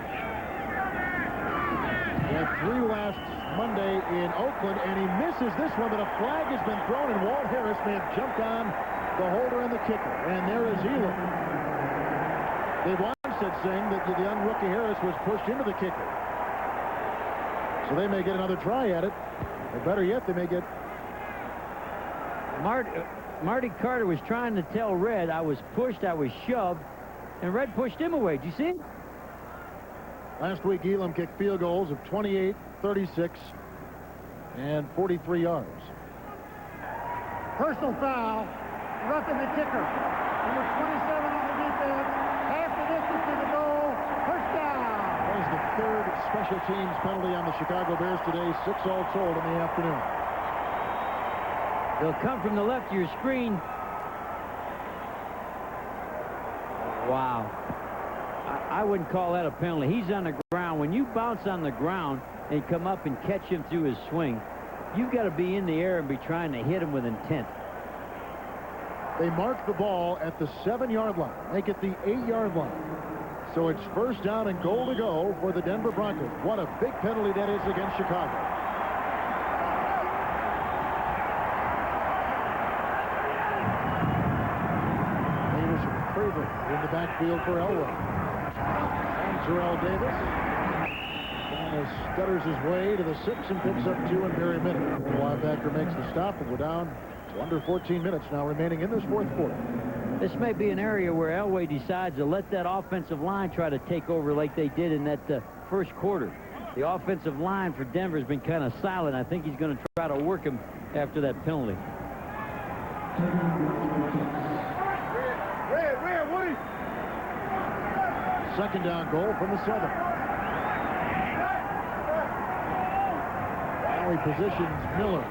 He had 3 last Monday in Oakland, and he misses this one, but a flag has been thrown, and Walt Harris may have jumped on the holder and the kicker. And there is Elam. They've once said saying that the young rookie Harris was pushed into the kicker. So they may get another try at it. Or better yet, they may get... Marty Carter was trying to tell Red, I was pushed, I was shoved, and Red pushed him away. Did you see him? Last week, Elam kicked field goals of 28, 36, and 43 yards. Personal foul, roughing the kicker. Number 27 on the defense, half the distance to the goal, first down. That was the 3rd special teams penalty on the Chicago Bears today, 6 all told in the afternoon. They'll come from the left of your screen. Wow. I wouldn't call that a penalty. He's on the ground. When you bounce on the ground and come up and catch him through his swing, you've got to be in the air and be trying to hit him with intent. They mark the ball at the 7-yard line, make it the 8-yard line. So it's first down and goal to go for the Denver Broncos. What a big penalty that is against Chicago. In the backfield for Elway. And Terrell Davis kind of stutters his way to the 6 and picks up 2, and Barry Minnick, the linebacker, makes the stop, and we're down to under 14 minutes now remaining in this 4th quarter. This may be an area where Elway decides to let that offensive line try to take over like they did in that first quarter. The offensive line for Denver has been kind of silent. I think he's going to try to work him after that penalty. Second down goal from the 7. Now he positions Miller.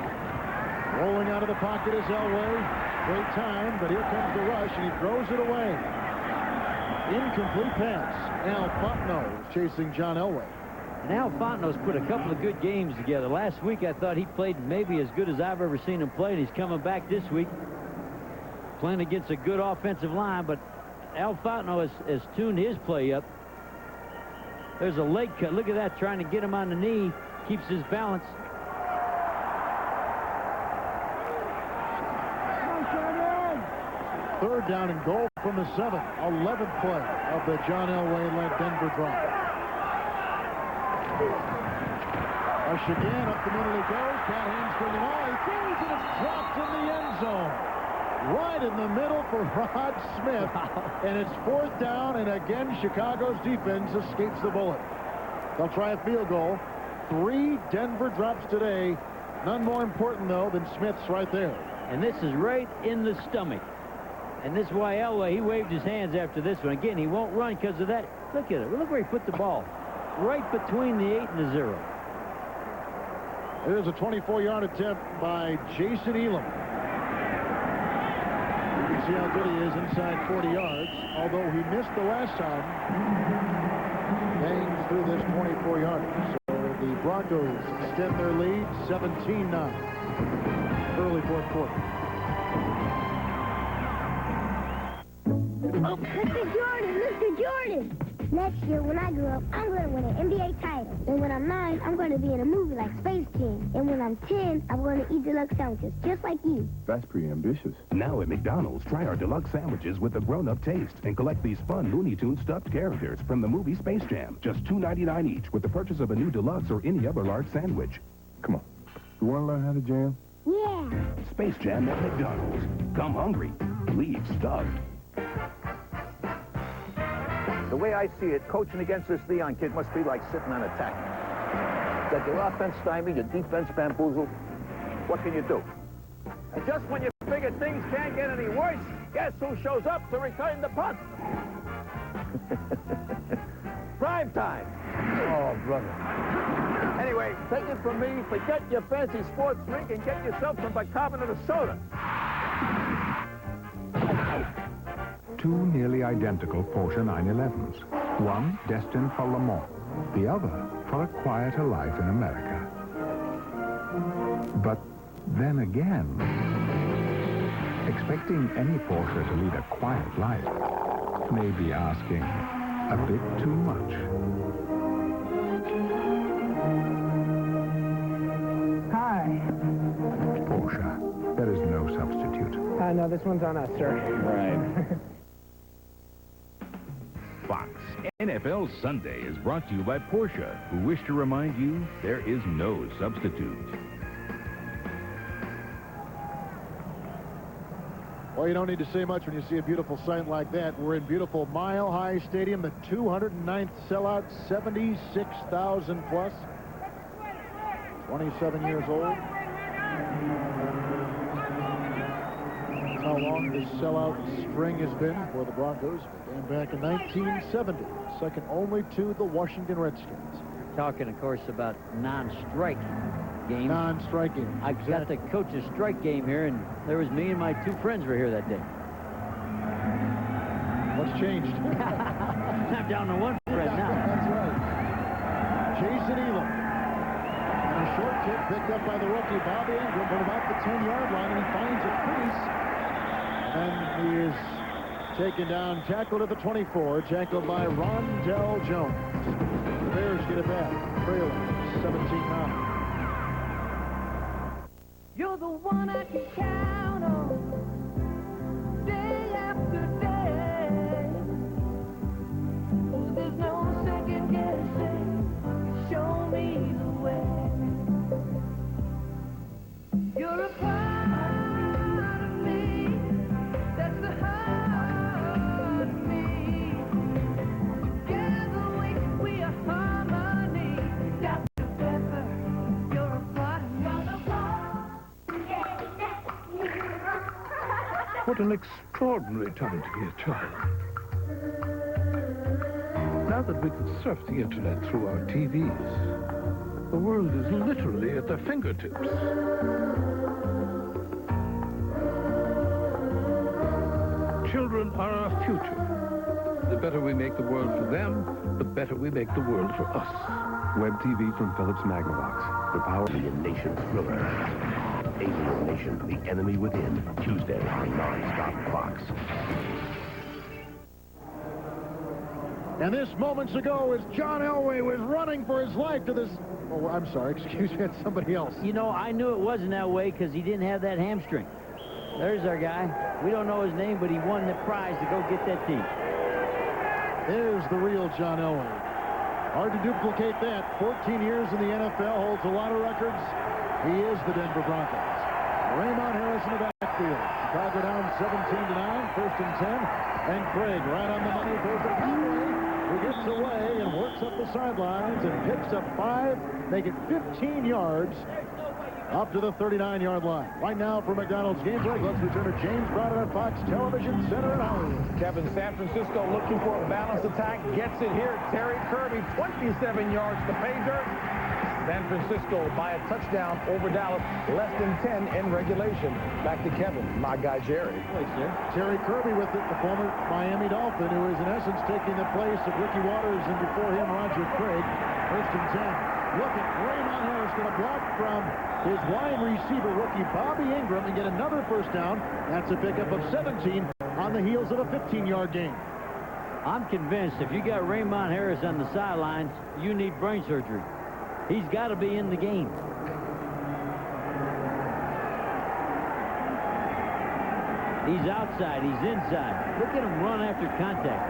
Rolling out of the pocket is Elway. Great time, but here comes the rush, and he throws it away. Incomplete pass. Al Fontenot is chasing John Elway. And Al Fontenot's put a couple of good games together. Last week I thought he played maybe as good as I've ever seen him play, and he's coming back this week playing against a good offensive line, but Al Fontenot has tuned his play up. There's a leg cut. Look at that, trying to get him on the knee. Keeps his balance. Third down and goal from the 7. 11th play of the John Elway-led Denver drive. Rush again, up the middle he goes. Pat hamstring and all. He throws and it's dropped in the end zone. Right in the middle for Rod Smith. And it's 4th down, and again Chicago's defense escapes the bullet. They'll try a field goal. 3 Denver drops today. None more important, though, than Smith's right there. And this is right in the stomach. And this is why Elway, he waved his hands after this one. Again, he won't run because of that. Look at it. Look where he put the ball. Right between the 8 and the 0. Here's a 24-yard attempt by Jason Elam. You can see how good he is inside 40 yards, although he missed the last time. Bangs through this 24-yarder. So the Broncos extend their lead 17-9. Early fourth quarter. Oh, Mr. Jordan! Next year, when I grow up, I'm going to win an NBA title. And when I'm 9, I'm going to be in a movie like Space Jam. And when I'm 10, I'm going to eat deluxe sandwiches, just like you. That's pretty ambitious. Now at McDonald's, try our deluxe sandwiches with a grown-up taste and collect these fun Looney Tunes stuffed characters from the movie Space Jam. Just $2.99 each with the purchase of a new deluxe or any other large sandwich. Come on. You want to learn how to jam? Yeah. Space Jam at McDonald's. Come hungry. Leave stuffed. The way I see it, coaching against this Leon kid must be like sitting on a tack. Got your offense stymied, your defense bamboozled. What can you do? And just when you figure things can't get any worse, guess who shows up to return the punt? Prime time. Oh, brother. Anyway, take it from me, forget your fancy sports drink and get yourself some bicarbonate of soda. Two nearly identical Porsche 911s. One destined for Le Mans, the other for a quieter life in America. But then again, expecting any Porsche to lead a quiet life may be asking a bit too much. Hi. Porsche, there is no substitute. No, this one's on us, sir. Right. Fox NFL Sunday is brought to you by Porsche, who wish to remind you there is no substitute. Well, you don't need to say much when you see a beautiful sight like that. We're in beautiful Mile High Stadium, the 209th sellout, 76,000 plus. 27 years old. That's how long this sellout string has been for the Broncos. Began back in 1970, second only to the Washington Redskins. Talking, of course, about non-strike games. Non-strike games. I got to coach a strike game here, and there was me and my two friends were here that day. What's changed? I'm down to one friend now. That's right. Jason Elam. And a short kick picked up by the rookie Bobby Ingram from about the 10-yard line, and he finds a crease. And he is taken down, tackled at the 24, tackled by Rondell Jones. The Bears get it back, trailing 17-9. You're the one I can count on day after day. There's no second guessing. Show me the way. You're a part of me. That's the heart of me. Together we are harmony. Dr. Pepper, you're a part of me. What an extraordinary time to be a child. Now that we can surf the internet through our TVs, the world is literally at their fingertips. Children are our future. The better we make the world for them, the better we make the world for us. Web TV from Philips Magnavox. The power of the Nation thriller. Alien Nation, The Enemy Within. Tuesday on Non-Stop Fox. And this moments ago as John Elway was running for his life to this... Oh, I'm sorry, excuse me, it's somebody else. You know, I knew it wasn't that way because he didn't have that hamstring. There's our guy. We don't know his name, but he won the prize to go get that team. There's the real John Elway. Hard to duplicate that. 14 years in the NFL, holds a lot of records. He is the Denver Broncos. Raymond Harris in the backfield. Chicago down 17-9, first and 10. And Craig right on the money goes to Elway, who gets away and works up the sidelines and picks up 5, make it 15 yards up to the 39-yard line. Right now for McDonald's Game Break, let's return to James Browder at Fox Television Center in Hollywood. Kevin, San Francisco looking for a balanced attack. Gets it here. Terry Kirby, 27 yards to pay dirt. San Francisco by a touchdown over Dallas, less than 10 in regulation. Back to Kevin, my guy Jerry. Terry Kirby with it, the former Miami Dolphin, who is in essence taking the place of Ricky Waters and before him Roger Craig. First and 10. Look at Raymond Harris going to block from his wide receiver rookie Bobby Ingram and get another first down. That's a pickup of 17 on the heels of a 15-yard gain. I'm convinced if you got Raymond Harris on the sidelines, you need brain surgery. He's got to be in the game. He's outside. He's inside. Look at him run after contact.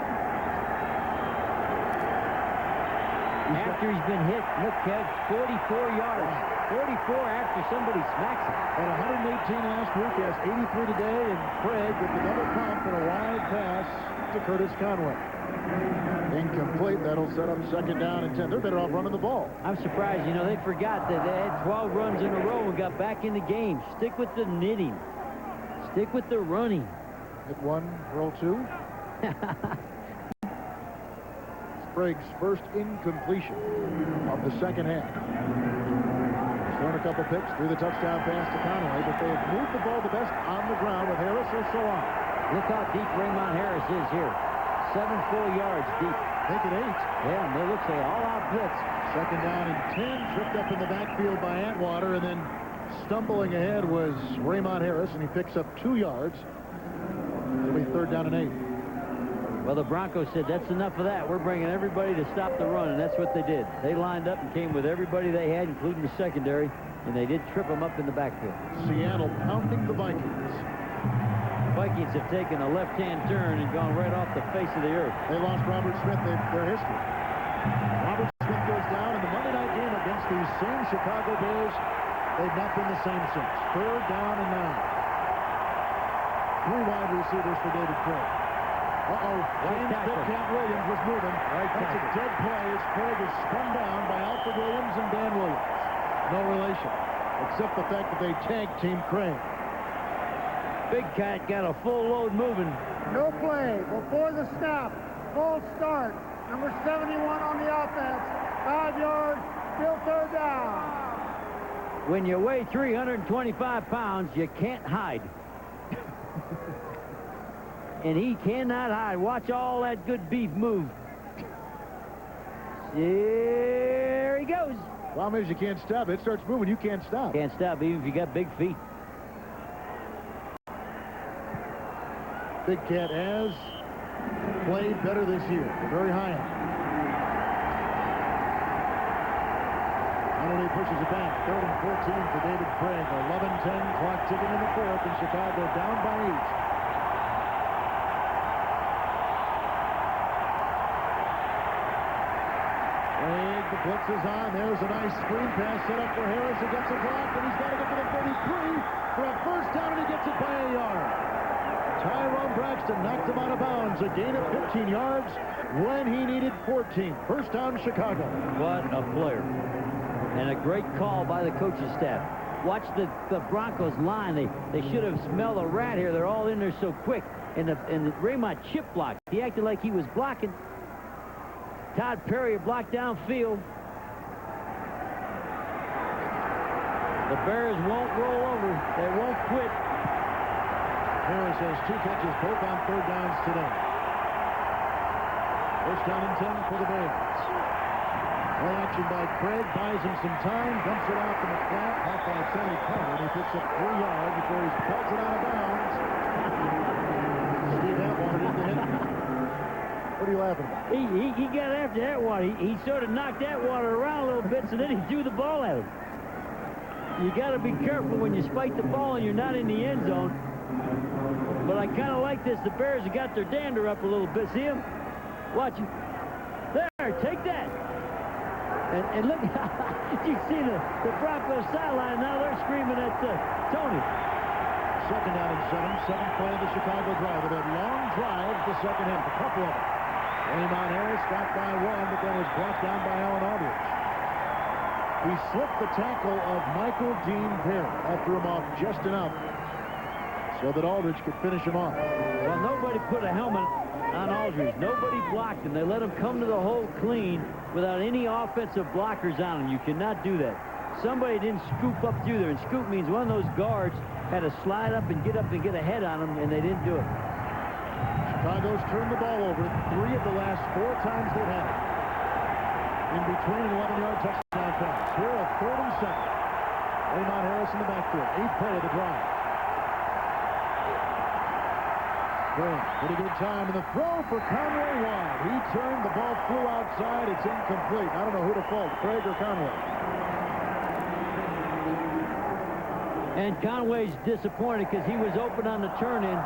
After he's been hit, look, Kev, 44 yards. 44 after somebody smacks him. At 118 last week, he has 83 today, and Craig with the double pump and a wide pass to Curtis Conway. Incomplete. That'll set up second down and 10. They're better off running the ball. I'm surprised. You know, they forgot that they had 12 runs in a row and got back in the game. Stick with the knitting. Stick with the running. Hit one, roll two. Sprague's first incompletion of the second half. He's thrown a couple picks through the touchdown pass to Conway, but they've moved the ball the best on the ground with Harris or so on. Look how deep Raymond Harris is here. 7 full yards deep. Take it 8. Yeah, and it looks like all-out blitz. Second down and 10. Tripped up in the backfield by Atwater, and then stumbling ahead was Raymond Harris, and he picks up 2 yards. It'll be third down and 8. Well, the Broncos said, that's enough of that. We're bringing everybody to stop the run, and that's what they did. They lined up and came with everybody they had, including the secondary, and they did trip them up in the backfield. Seattle pounding the Vikings. The Vikings have taken a left-hand turn and gone right off the face of the earth. They lost Robert Smith, their history. Robert Smith goes down in the Monday night game against these same Chicago Bears. They've not been the same since. Third down and 9. 3 wide receivers for David Craig. James Williams was moving. That's a dead play as Craig is spun down by Alfred Williams and Dan Williams. No relation, except the fact that they tag team Craig. Big Cat got a full load moving. No play before the snap. Full start. Number 71 on the offense. 5 yards, still third down. When you weigh 325 pounds, you can't hide. And he cannot hide. Watch all that good beef move. Here he goes. Problem is you can't stop. It starts moving. You can't stop. Can't stop even if you got big feet. Big Cat has played better this year. Very high end. He pushes it back. 3rd and 14 for David Craig. 11-10 clock ticking in the fourth, and Chicago down by 8. The blitz is on. There's a nice screen pass set up for Harris. He gets a block, and he's got to get to the 33 for a first down, and he gets it by a yard. Tyrone Braxton knocked him out of bounds. A gain of 15 yards when he needed 14. First down, Chicago. What a player. And a great call by the coaching staff. Watch the Broncos line. They should have smelled a rat here. They're all in there so quick. And the Raymond chip block. He acted like he was blocking. Todd Perry blocked downfield. The Bears won't roll over. They won't quit. Harris has 2 catches, both on third downs today. First down and 10 for the Bears. Play action by Craig, buys him some time, dumps it out from the flat, off by Sonny Carter, and he picks up 3 yards before he's pelted out of bounds. Steve Atwater didn't hit him. What are you laughing about? He got after Atwater. He sort of knocked Atwater around a little bit, so then he threw the ball at him. You got to be careful when you spike the ball and you're not in the end zone. But I kind of like this. The Bears have got their dander up a little bit. See him? Watch him. There, take that. And look, you see the Broncos sideline. Now they're screaming at Tony. Second down and 7. 7th play of the Chicago drive. With a long drive the second half. A couple of them. Raymond Harris got by 1, but then was brought down by Allen Aldridge. He slipped the tackle of Michael Dean Perry. That threw him off just enough. so that Aldridge could finish him off. Well, nobody put a helmet on Aldridge. Nobody blocked him. They let him come to the hole clean without any offensive blockers on him. You cannot do that. Somebody didn't scoop up through there, and scoop means one of those guards had to slide up and get a head on him, and they didn't do it. Chicago's turned the ball over 3 of the last 4 times they've had it. In between an 11-yard touchdown pass. Here, a 3rd and 7. Raymond Harris in the backfield. 8th play of the drive. Graham, pretty good time in the throw for Conway wide. He turned, the ball flew outside. It's incomplete. I don't know who to fault, Craig or Conway. And Conway's disappointed because he was open on the turn-in.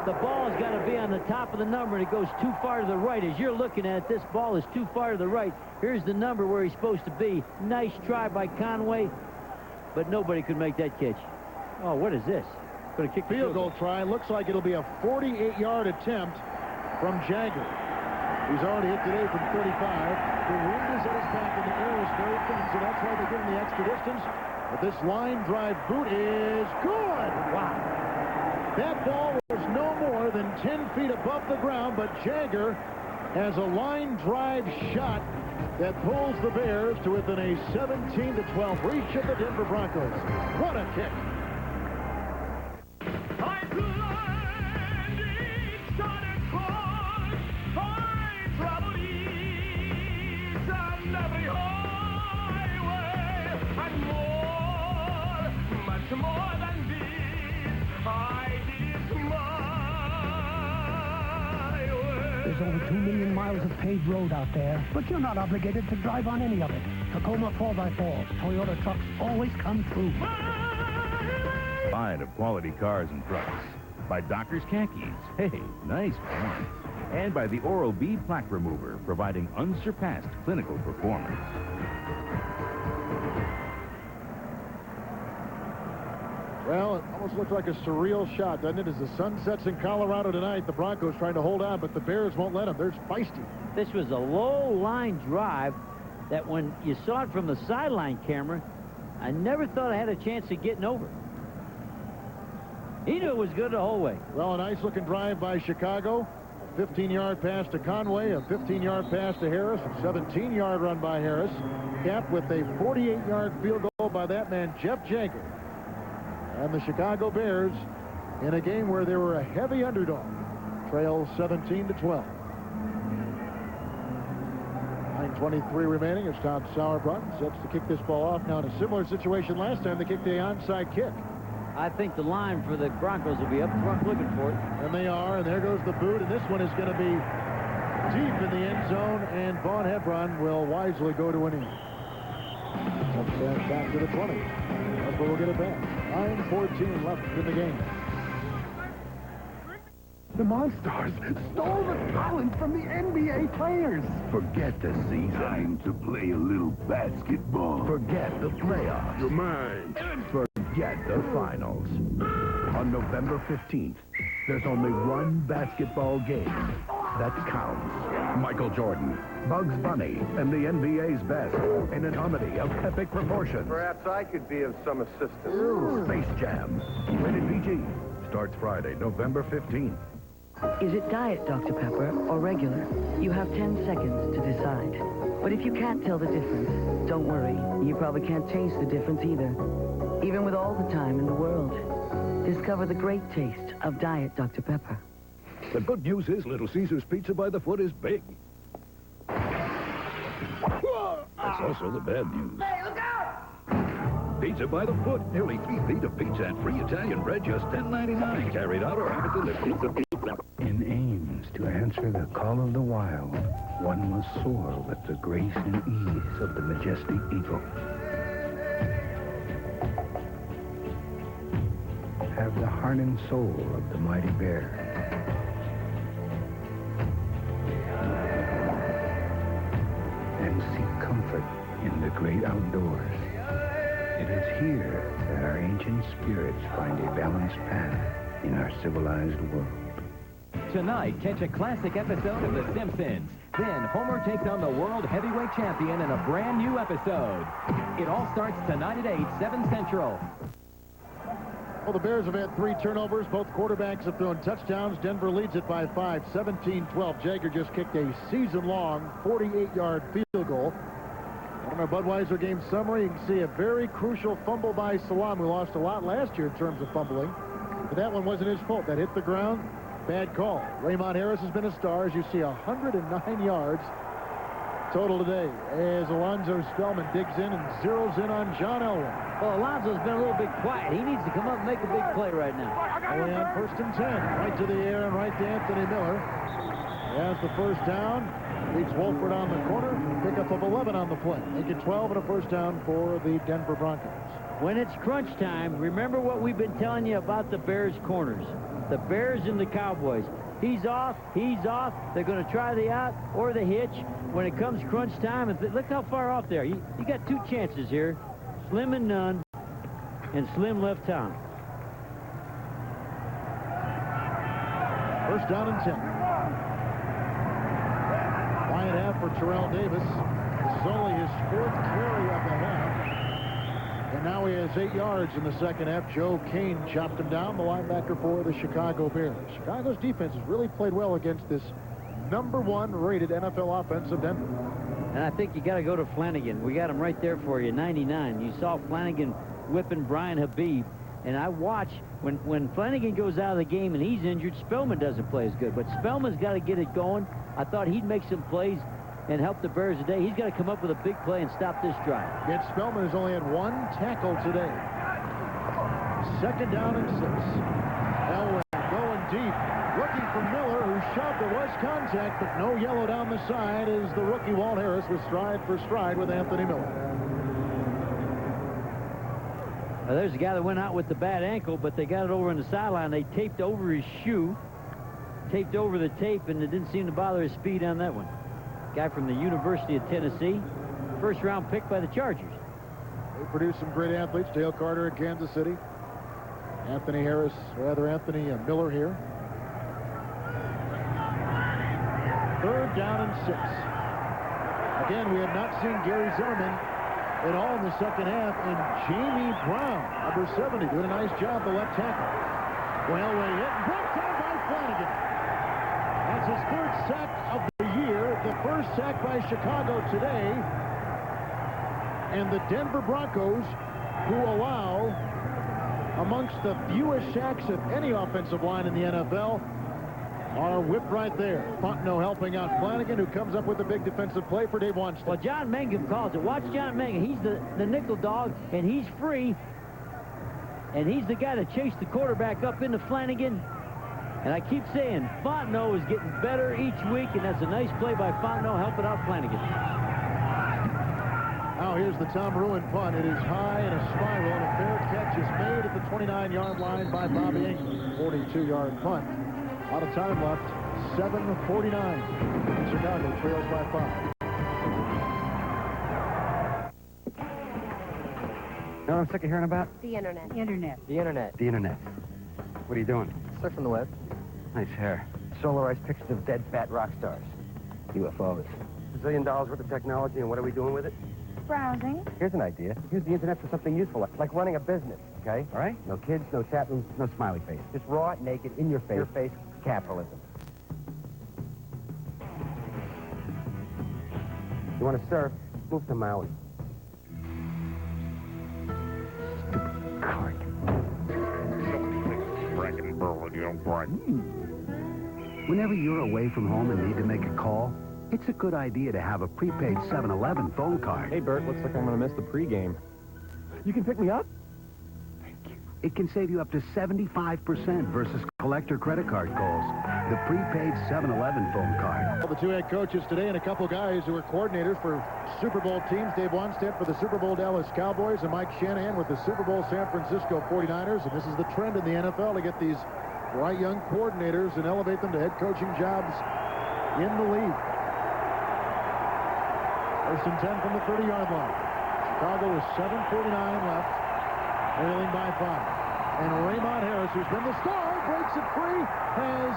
The ball's got to be on the top of the number, and it goes too far to the right. As you're looking at it, this ball is too far to the right. Here's the number where he's supposed to be. Nice try by Conway, but nobody could make that catch. Oh, what is this? Going to kick the field goal try. Looks like it'll be a 48-yard attempt from Jagger. He's already hit today from 35. The wind is at his back, and the air is very thin, so that's why they give him the extra distance. But this line drive boot is good. Wow. That ball was no more than 10 feet above the ground, but Jagger has a line drive shot that pulls the Bears to within a 17-12 reach of the Denver Broncos. What a kick. There's over 2 million miles of paved road out there, but you're not obligated to drive on any of it. Tacoma 4x4. Toyota trucks always come through. Line of quality cars and trucks. By Doctor's Khakis. Hey, nice one. And by the Oral-B plaque remover, providing unsurpassed clinical performance. Well, it almost looks like a surreal shot, doesn't it? As the sun sets in Colorado tonight, the Broncos trying to hold on, but the Bears won't let them. They're feisty. This was a low line drive that when you saw it from the sideline camera, I never thought I had a chance of getting over. He knew it was good the whole way. Well, a nice-looking drive by Chicago. A 15-yard pass to Conway, a 15-yard pass to Harris, a 17-yard run by Harris, capped with a 48-yard field goal by that man, Jeff Jagger. And the Chicago Bears, in a game where they were a heavy underdog, trail 17-12. 9:23 remaining as Todd Sauerbrunn sets to kick this ball off. Now in a similar situation last time, they kicked the onside kick. I think the line for the Broncos will be up front looking for it. And they are, and there goes the boot, and this one is going to be deep in the end zone, and Vaughn Hebron will wisely go to an end. Touchdown back to the 20. That's where we'll get it back. 9:14 left in the game. The Monstars stole the talent from the NBA players. Forget the season. Time to play a little basketball. Forget the playoffs. You're mine. Forget the finals. On November 15th, there's only one basketball game that counts. Michael Jordan, Bugs Bunny, and the NBA's best in a comedy of epic proportions. Perhaps I could be of some assistance. Space Jam. Rated PG. Starts Friday, November 15th. Is it Diet Dr. Pepper or regular? You have 10 seconds to decide. But if you can't tell the difference, don't worry. You probably can't taste the difference either. Even with all the time in the world. Discover the great taste of Diet Dr. Pepper. The good news is Little Caesar's Pizza by the Foot is big. That's also the bad news. Hey, look out! Pizza by the Foot. Nearly 3 feet of pizza and free Italian bread, just $10.99. Carried out or have it delivered. In Ames, to answer the call of the wild, one must soar with the grace and ease of the majestic eagle. Have the heart and soul of the mighty bear. And seek comfort in the great outdoors. It is here that our ancient spirits find a balanced path in our civilized world. Tonight, catch a classic episode of The Simpsons. Then, Homer takes on the world heavyweight champion in a brand new episode. It all starts tonight at 8, 7 Central. Well, the Bears have had 3 turnovers. Both quarterbacks have thrown touchdowns. Denver leads it by 5, 17-12. Jagger just kicked a season-long 48-yard field goal. And in our Budweiser game summary, you can see a very crucial fumble by Salam, who lost a lot last year in terms of fumbling. But that one wasn't his fault. That hit the ground. Bad call. Raymond Harris has been a star. As you see, 109 yards total today as Alonzo Spellman digs in and zeroes in on John Elway. Well, Alonzo's been a little bit quiet. He needs to come up and make a big play right now. Elway on 1st and 10. Right to the air and right to Anthony Miller. He has the first down. Beats Wolford on the corner. Pickup of 11 on the play. Make it 12 and a first down for the Denver Broncos. When it's crunch time, remember what we've been telling you about the Bears corners. The Bears and the Cowboys. He's off. He's off. They're going to try the out or the hitch. When it comes crunch time, and look how far off there. You got 2 chances here. Slim and none, and Slim left town. First down and 10. Wide half for Terrell Davis. This is only his 4th carry of the half. And now he has 8 yards in the second half. Joe Kane chopped him down, the linebacker for the Chicago Bears. Chicago's defense has really played well against this #1 rated NFL offense of Denver. And I think you got to go to Flanagan. We got him right there for you, 99. You saw Flanagan whipping Brian Habib. And I watch when Flanagan goes out of the game and he's injured, Spellman doesn't play as good. But Spellman's got to get it going. I thought he'd make some plays and help the Bears today. He's got to come up with a big play and stop this drive. Yet Spellman has only had 1 tackle today. 2nd down and 6. Elway going deep, looking for Miller, who shoved. There was contact, but no yellow down the side as the rookie Walt Harris was stride for stride with Anthony Miller. Well, there's a guy that went out with the bad ankle, but they got it over on the sideline. They taped over his shoe, taped over the tape, and it didn't seem to bother his speed on that one. Guy from the University of Tennessee, 1st-round pick by the Chargers. They produced some great athletes. Dale Carter in Kansas City. Anthony Miller here. 3rd down and 6. Again, we have not seen Gary Zimmerman at all in the second half, and Jamie Brown, number 70, doing a nice job, the left tackle. Elway hit and brought down by Flanagan. That's his 3rd sack of the year, the 1st sack by Chicago today. And the Denver Broncos, who allow amongst the fewest sacks of any offensive line in the NFL, are whipped right there. Fontenot helping out Flanagan, who comes up with a big defensive play for Dave Wannstedt. Well, John Mangum calls it. Watch John Mangum. He's the nickel dog, and he's free. And he's the guy that chased the quarterback up into Flanagan. And I keep saying, Fontenot is getting better each week, and that's a nice play by Fontenot helping out Flanagan. Now here's the Tom Ruin punt. It is high in a spiral, and a fair catch is made at the 29-yard line by Bobby England. 42-yard punt. A lot of time left. 7:49. Chicago trails by 5. You know what I'm sick of hearing about? The internet. The internet. The internet. The internet. What are you doing? Surfing the web. Nice hair. Solarized pictures of dead fat rock stars. UFOs. $1 zillion worth of technology, and what are we doing with it? Browsing. Here's an idea. Use the internet for something useful, like running a business, okay? All right? No kids, no chat rooms, no smiley face. Just raw, naked, in your face capitalism. You want to surf? Move to Maui. Whenever you're away from home and need to make a call, it's a good idea to have a prepaid 7-Eleven phone card. Hey, Bert, looks like I'm going to miss the pregame. You can pick me up? It can save you up to 75% versus collector credit card calls. The prepaid 7-Eleven phone card. Well, the 2 head coaches today and a couple guys who are coordinators for Super Bowl teams. Dave Wannstedt for the Super Bowl Dallas Cowboys and Mike Shanahan with the Super Bowl San Francisco 49ers. And this is the trend in the NFL to get these bright young coordinators and elevate them to head coaching jobs in the league. 1st and 10 from the 30-yard line. Chicago with 7:49 left, trailing by 5. And Raymond Harris, who's been the star, breaks it free, has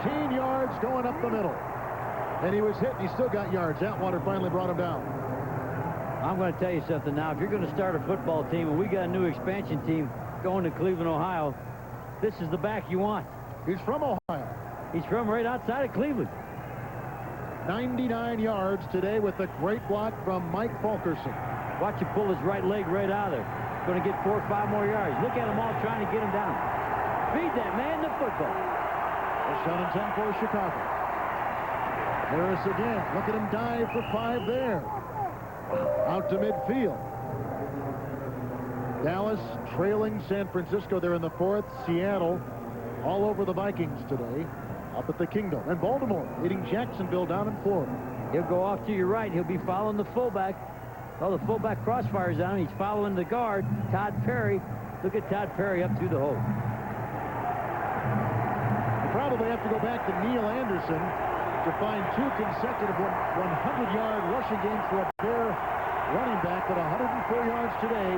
15 yards going up the middle. And he was hit, and he still got yards. Atwater finally brought him down. I'm going to tell you something now. If you're going to start a football team, and we got a new expansion team, going to Cleveland, Ohio, this is the back you want. He's from Ohio. He's from right outside of Cleveland. 99 yards today with a great block from Mike Fulkerson. Watch him pull his right leg right out of there. Going to get 4 or 5 more yards. Look at them all trying to get him down. Feed that man the football. First down and 10 for Chicago. Harris again. Look at him dive for 5 there. Out to midfield. Dallas trailing San Francisco there in the 4th. Seattle all over the Vikings today. Up at the Kingdom. And Baltimore leading Jacksonville down in Florida. He'll go off to your right. He'll be following the fullback. Oh, the fullback crossfire's on him. He's following the guard, Todd Perry. Look at Todd Perry up through the hole. You probably have to go back to Neil Anderson to find 2 consecutive 100-yard rushing games for a Bear running back with 104 yards today.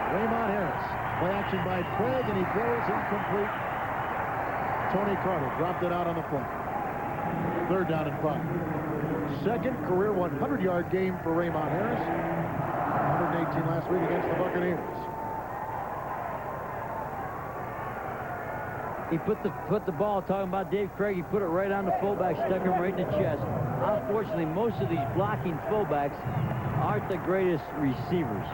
Raymond Harris. Play action by Craig, and he throws incomplete. Tony Carter dropped it out on the play. 3rd down and 5. Second career 100-yard game for Raymond Harris. 118 last week against the Buccaneers. He put the ball, talking about Dave Craig, he put it right on the fullback, stuck him right in the chest. Unfortunately, most of these blocking fullbacks aren't the greatest receivers.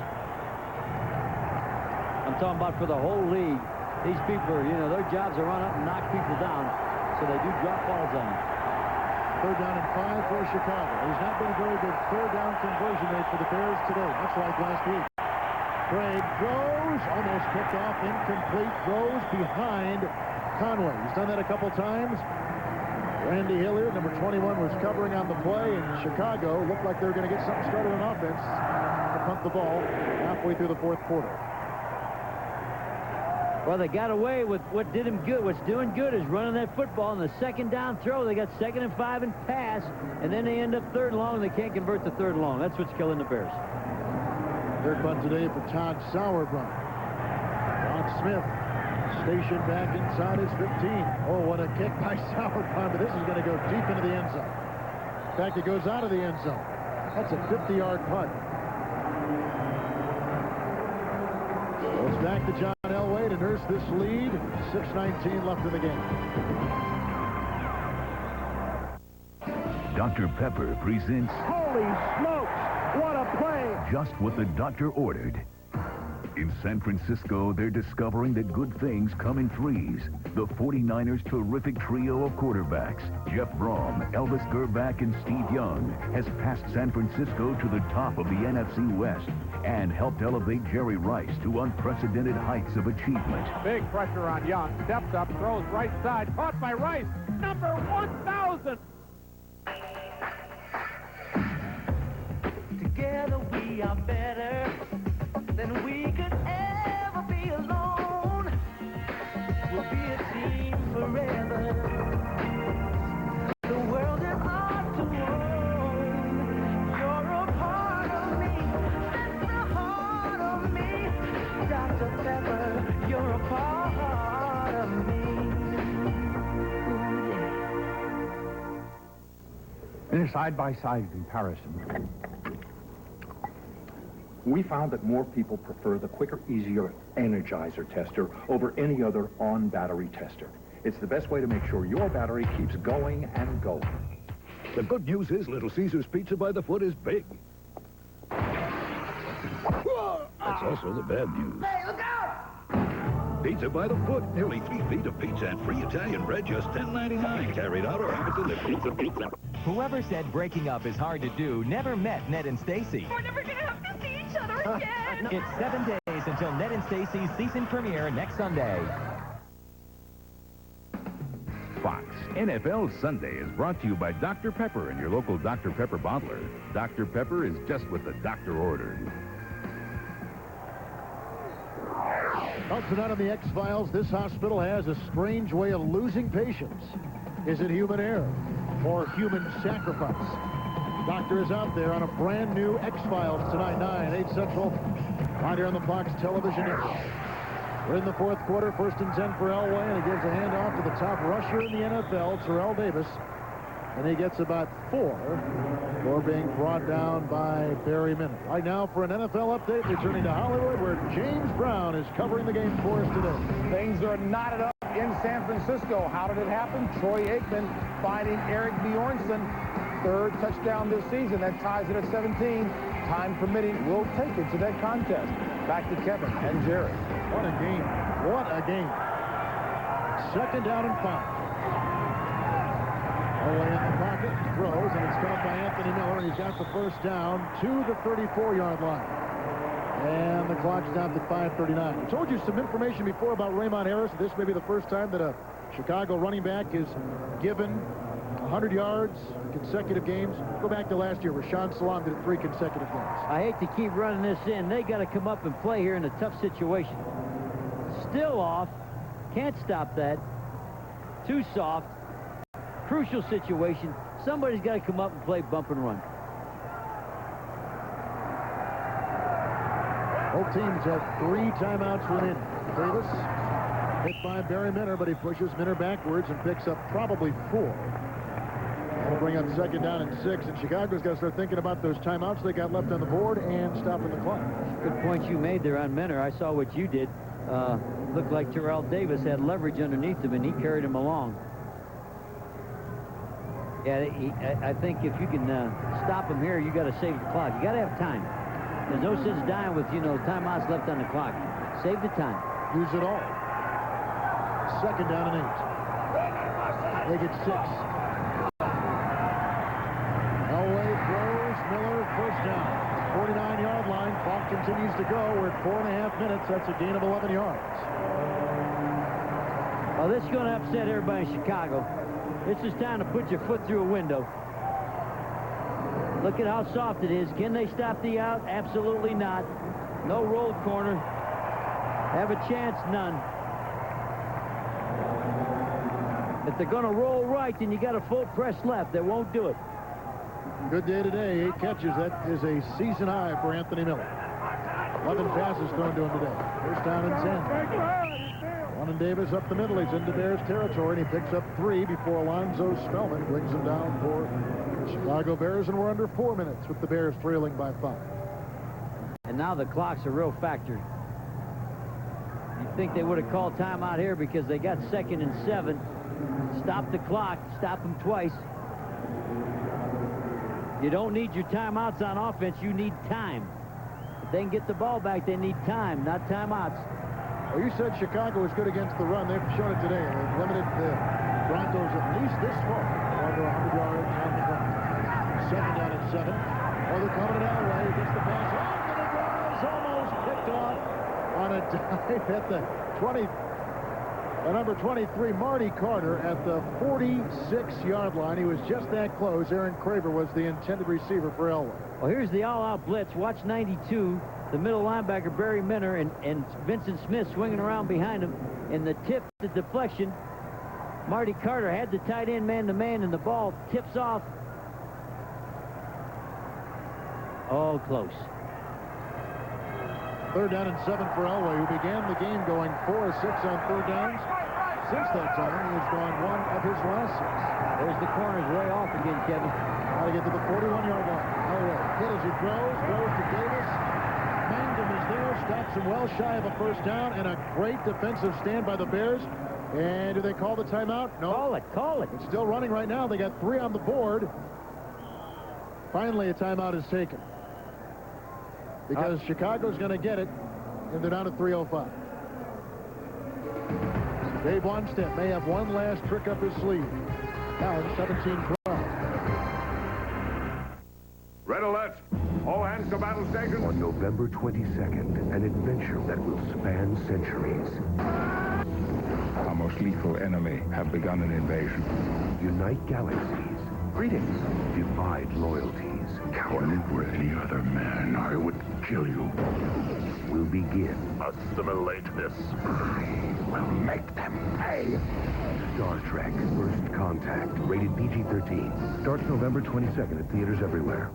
I'm talking about for the whole league. These people are, their jobs are run up and knock people down, so they do drop balls on them. 3rd down and 5 for Chicago. There's not been a very good 3rd down conversion rate for the Bears today, much like last week. Craig throws, almost picked off, incomplete, throws behind Conway. He's done that a couple times. Randy Hilliard, number 21, was covering on the play, and Chicago looked like they were going to get something started on offense to punt the ball halfway through the 4th quarter. Well, they got away with what did him good. What's doing good is running that football. In the 2nd down throw, they got 2nd and 5 and pass, and then they end up 3rd and long, and they can't convert the 3rd and long. That's what's killing the Bears. 3rd punt today for Todd Sauerbrunn. Ron Smith stationed back inside his 15. Oh, what a kick by Sauerbrunn, but this is going to go deep into the end zone. In fact, it goes out of the end zone. That's a 50-yard punt. So it's back to John Elway to nurse this lead. 6:19 left in the game. Dr. Pepper presents Holy smokes! What a play! just what the doctor ordered. In San Francisco, they're discovering that good things come in threes. The 49ers' terrific trio of quarterbacks, Jeff Brom, Elvis Gerback, and Steve Young, has passed San Francisco to the top of the NFC West and helped elevate Jerry Rice to unprecedented heights of achievement. Big pressure on Young. Steps up, throws right side. Caught by Rice. Number 1,000. Together we are better than we could ever be alone. We'll be a team forever. The world is ours to own. You're a part of me, and the heart of me. Dr. Pepper, you're a part of me. In a side-by-side comparison, we found that more people prefer the quicker, easier Energizer tester over any other on-battery tester. It's the best way to make sure your battery keeps going and going. The good news is Little Caesar's Pizza by the Foot is big. That's also the bad news. Hey, look out! Pizza by the Foot. Nearly 3 feet of pizza and free Italian bread, just $10.99. Carried out or have it delivered. Pizza. Whoever said breaking up is hard to do never met Ned and Stacy. We're never gonna have to see each other again! It's 7 days until Ned and Stacy's season premiere next Sunday. Fox NFL Sunday is brought to you by Dr. Pepper and your local Dr. Pepper bottler. Dr. Pepper is just what the doctor ordered. Well, tonight on the X-Files, this hospital has a strange way of losing patients. Is it human error or human sacrifice? Doctor is out there on a brand new X-Files tonight, 9, 8 Central, right here on the Fox Television Network. We're in the 4th quarter, 1st and 10 for Elway, and he gives a handoff to the top rusher in the NFL, Terrell Davis. And he gets about 4 for being brought down by Barry Minner. Right now for an NFL update, returning to Hollywood, where James Brown is covering the game for us today. Things are knotted up in San Francisco. How did it happen? Troy Aikman finding Eric Bjornsson. 3rd touchdown this season. That ties it at 17. Time permitting, we'll take it to that contest. Back to Kevin and Jerry. What a game. What a game. 2nd down and 5. Away in the pocket, throws, and it's caught by Anthony Miller, and he's got the first down to the 34-yard line. And the clock stopped at 5:39. I told you some information before about Raymond Harris. This may be the first time that a Chicago running back is given 100 yards in consecutive games. Go back to last year. Rashawn Salam did it 3 consecutive games. I hate to keep running this in. They got to come up and play here in a tough situation. Still off. Can't stop that. Too soft. Crucial situation. Somebody's got to come up and play bump and run. Both teams have 3 timeouts remaining. Davis hit by Barry Minner, but he pushes Minner backwards and picks up probably 4. That'll bring up 2nd down and 6, and Chicago's got to start thinking about those timeouts they got left on the board and stopping the clock. Good point you made there on Minner. I saw what you did. Looked like Terrell Davis had leverage underneath him, and he carried him along. Yeah, I think if you can stop him here, you got to save the clock. You got to have time. There's no sense dying with, timeouts left on the clock. Save the time. Use it all. 2nd down and 8. They get 6. Elway throws. Miller, first down. 49-yard line. Clock continues to go. We're at 4.5 minutes. That's a gain of 11 yards. Well, this is going to upset everybody in Chicago. This is time to put your foot through a window. Look at how soft it is. Can they stop the out? Absolutely not. No roll corner. Have a chance? None. If they're going to roll right, then you got a full press left. They won't do it. Good day today. 8 catches. That is a season high for Anthony Miller. 11 passes thrown to him today. First down and 10. London Davis up the middle. He's into Bears territory, and he picks up 3 before Alonzo Spellman brings him down for the Chicago Bears, and we're under 4 minutes with the Bears trailing by 5. And now the clock's a real factor. You'd think they would have called timeout here because they got 2nd and 7. Stop the clock. Stop them twice. You don't need your timeouts on offense. You need time. If they can get the ball back, they need time, not timeouts. Well, you said Chicago was good against the run. They've shown it today. They've limited the Broncos at least this far. Under 100 yards on the run. 2nd down and 7. Oh, they're coming to Elway. He gets the pass. Oh, and it was almost picked off on a dive at the 20. Number 23, Marty Carter, at the 46-yard line. He was just that close. Aaron Craver was the intended receiver for Elway. Well, here's the all-out blitz. Watch 92. The middle linebacker, Barry Minner, and Vincent Smith swinging around behind him. And the tip, the deflection, Marty Carter had the tight end man-to-man, and the ball tips off. Oh, close. 3rd down and 7 for Elway, who began the game going 4 of 6 on 3rd downs. Since that time, he has gone 1 of his last 6. There's the corners way off again, Kevin. Got to get to the 41-yard line. Elway hit as he throws to Davis. Mangum is there, stops him well shy of a first down, and a great defensive stand by the Bears. And do they call the timeout? No. Call it. It's still running right now. They got 3 on the board. Finally, a timeout is taken. Because Chicago's going to get it, and they're down to 3:05. Dave Wanstead may have one last trick up his sleeve. Now it's 17-12. Red alert! All hands to battle stations. On November 22nd, an adventure that will span centuries. Our most lethal enemy have begun an invasion. Unite galaxies. Greetings. Divide loyalties. Coward, if were any other man, I would kill you. Will begin. Assimilate this. I will make them pay. Star Trek First Contact. Rated PG-13. Starts November 22nd at theaters everywhere.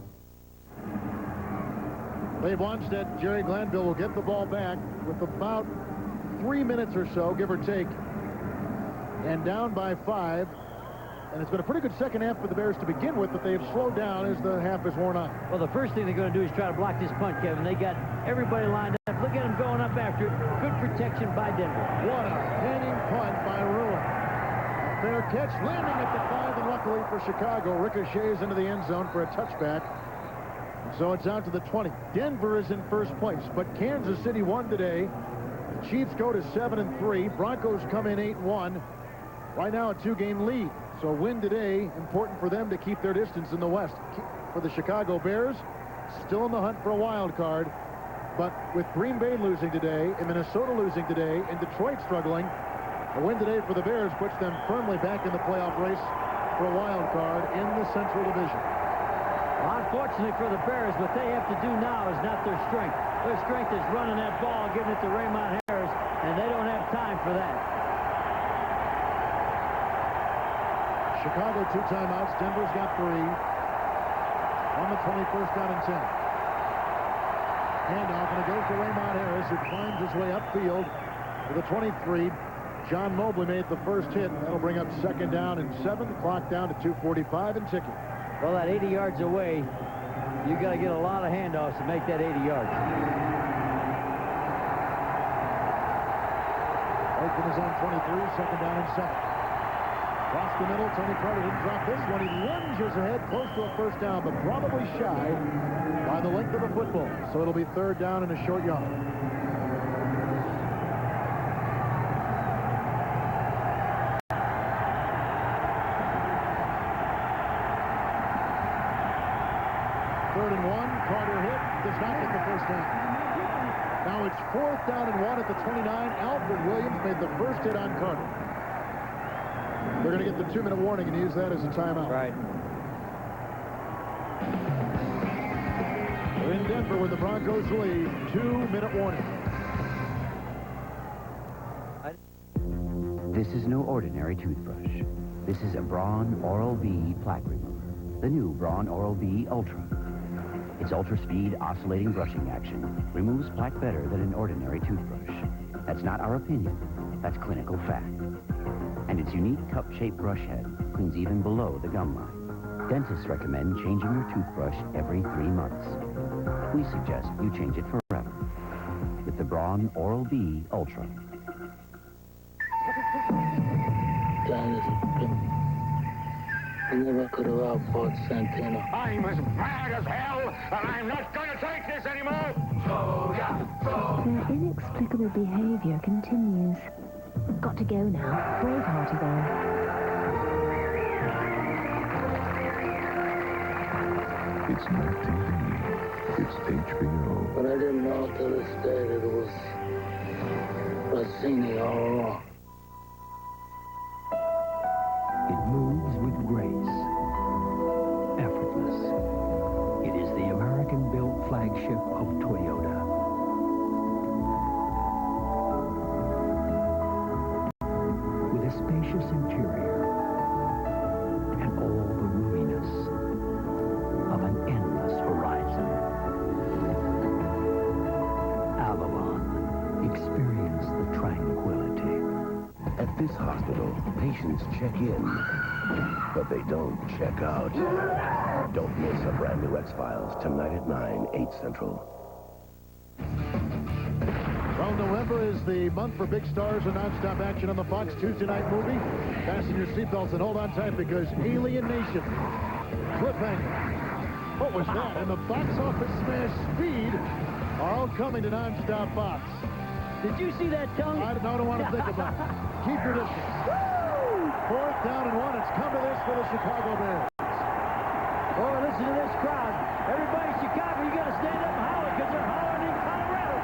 Dave Wanstead, Jerry Glanville will get the ball back with about 3 minutes or so, give or take. And down by 5. And it's been a pretty good second half for the Bears to begin with, but they have slowed down as the half has worn on. Well, the first thing they're going to do is try to block this punt, Kevin. They got everybody lined up. Look at them going up after it. Good protection by Denver. What a hanging punt by Ruin. Fair catch, landing at the 5, and luckily for Chicago, ricochets into the end zone for a touchback. And so it's out to the 20. Denver is in first place, but Kansas City won today. The Chiefs go to 7-3. Broncos come in 8-1. Right now a 2-game lead. So a win today, important for them to keep their distance in the West. For the Chicago Bears, still in the hunt for a wild card. But with Green Bay losing today, and Minnesota losing today, and Detroit struggling, a win today for the Bears puts them firmly back in the playoff race for a wild card in the Central Division. Well, unfortunately for the Bears, what they have to do now is not their strength. Their strength is running that ball, giving it to Raymond Harris, and they don't have time for that. Chicago 2 timeouts. Denver's got 3. On the 21st down and 10. Handoff, and it goes to Raymond Harris, who climbs his way upfield to the 23. John Mobley made the first hit. That'll bring up 2nd down and 7. Clock down to 2:45 and ticking. Well, that 80 yards away, you got to get a lot of handoffs to make that 80 yards. Aikman is on 23, 2nd down and 7. Across the middle, Tony Carter didn't drop this one. He lunges ahead, close to a first down, but probably shy by the length of a football. So it'll be 3rd down and a short yard. Third and 1, Carter hit, does not get the first down. Now it's 4th down and 1 at the 29. Alfred Williams made the first hit on Carter. They're going to get the 2-minute warning and use that as a timeout. Right. We're in Denver with the Broncos lead. 2-minute warning. This is no ordinary toothbrush. This is a Braun Oral-B plaque remover. The new Braun Oral-B Ultra. Its ultra-speed oscillating brushing action removes plaque better than an ordinary toothbrush. That's not our opinion. That's clinical fact. And its unique cup-shaped brush head cleans even below the gum line. Dentists recommend changing your toothbrush every 3 months. We suggest you change it forever with the Braun Oral-B Ultra. I never could have outfought Santana. I'm as mad as hell, and I'm not going to take this anymore. Their inexplicable behavior continues. Got to go now. Braveheart is on. It's not TV. It's HBO. But I didn't know till this day that it was Rossini all along. It moves with grace. Effortless. It is the American-built flagship of Toyota. With a spacious interior and all the roominess of an endless horizon. Avalon. Experience the tranquility. At this hospital, patients check in, but they don't check out. Don't miss a brand new X-Files tonight at 9, 8 Central. Well, November is the month for big stars and nonstop action on the Fox Tuesday night movie. Fasten your seatbelts and hold on tight because Alien Nation, Cliffhanger, what was that? And the box office smash Speed are all coming to nonstop Fox. Did you see that, Tony? I don't want to think about it. Keep your distance. 4th down and 1. It's come to this for the Chicago Bears. Oh, listen to this crowd. Everybody in Chicago, you got to stand up and holler because they're hollering in Colorado.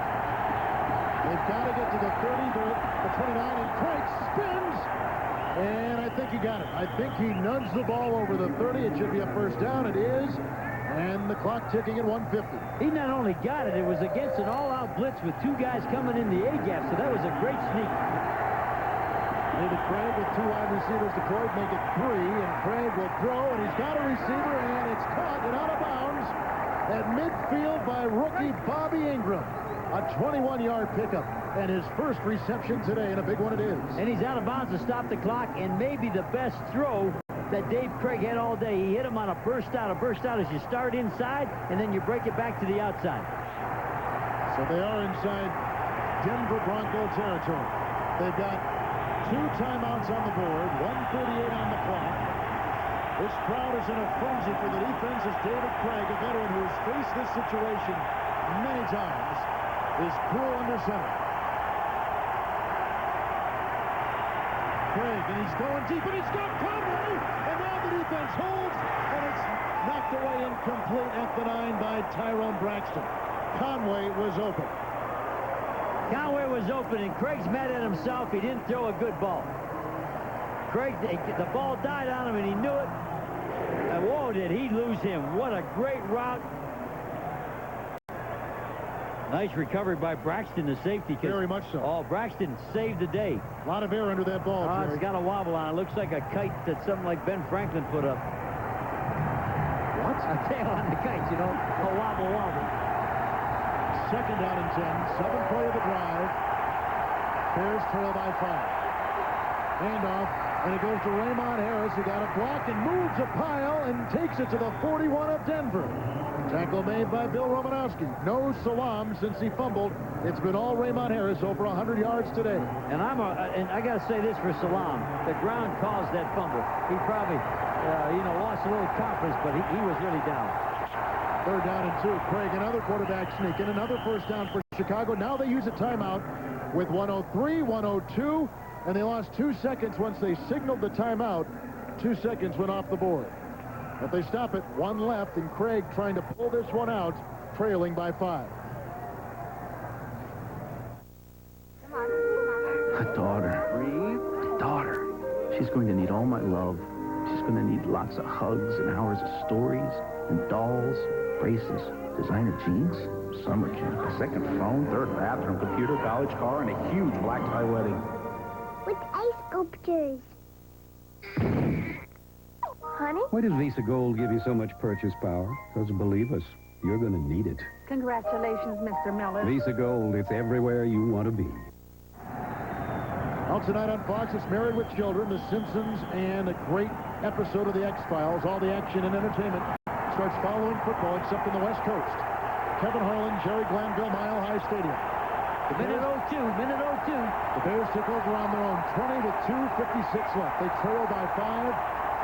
They've got to get to the 30, the 29, and Craig spins. And I think he got it. I think he nudged the ball over the 30. It should be a first down. It is. And the clock ticking at 1:50. He not only got it, it was against an all-out blitz with 2 guys coming in the A-gap, so that was a great sneak. David Craig with 2 wide receivers deployed, make it 3, and Craig will throw, and he's got a receiver, and it's caught and out of bounds at midfield by rookie Bobby Ingram. A 21-yard pickup, and his first reception today, and a big one it is. And he's out of bounds to stop the clock, and maybe the best throw that Dave Craig had all day. He hit him on a burst out. A burst out is you start inside, and then you break it back to the outside. So they are inside Denver Bronco territory. They've got 2 timeouts on the board, 1:38 on the clock. This crowd is in a frenzy for the defense as David Craig, a veteran who has faced this situation many times, is cool under center. Craig, and he's going deep, and he's got Conway, and now the defense holds, and it's knocked away incomplete at the 9 by Tyrone Braxton. Conway was open. Conway was open, and Craig's mad at himself. He didn't throw a good ball. Craig, the ball died on him, and he knew it. And whoa, did he lose him. What a great route. Nice recovery by Braxton, the safety. Very much so. Oh, Braxton saved the day. A lot of air under that ball, Jerry. It's got a wobble on it. Looks like a kite that something like Ben Franklin put up. What? A tail on the kite, you know. A wobble. Second down and 10. 7th play of the drive. Bears trail by 5. Handoff, and it goes to Raymond Harris, who got a block and moves a pile and takes it to the 41 of Denver. Tackle made by Bill Romanowski. No Salam since he fumbled. It's been all Raymond Harris, over 100 yards today. And I got to say this for Salam. The ground caused that fumble. He probably, lost a little confidence, but he was really down. 3rd down and 2. Craig, another quarterback sneak in, another first down for Chicago. Now they use a timeout with 1:03, 1:02, and they lost 2 seconds once they signaled the timeout. 2 seconds went off the board. If they stop it, 1 left, and Craig trying to pull this one out, trailing by 5. A daughter. Breathe. A daughter. She's going to need all my love. She's going to need lots of hugs and hours of stories and dolls, braces, designer jeans, summer camp, a second phone, 3rd bathroom, computer, college car, and a huge black tie wedding. With ice sculptures. Honey? Why does Visa Gold give you so much purchase power? Because believe us, you're going to need it. Congratulations, Mr. Miller. Visa Gold, it's everywhere you want to be. Well, tonight on Fox, it's Married with Children, The Simpsons, and a great episode of The X-Files. All the action and entertainment starts following football, except in the West Coast. Kevin Harlan, Jerry Glanville, Mile High Stadium. Minute 02. The Bears take over on their own, 20 with 2:56 left. They trail by 5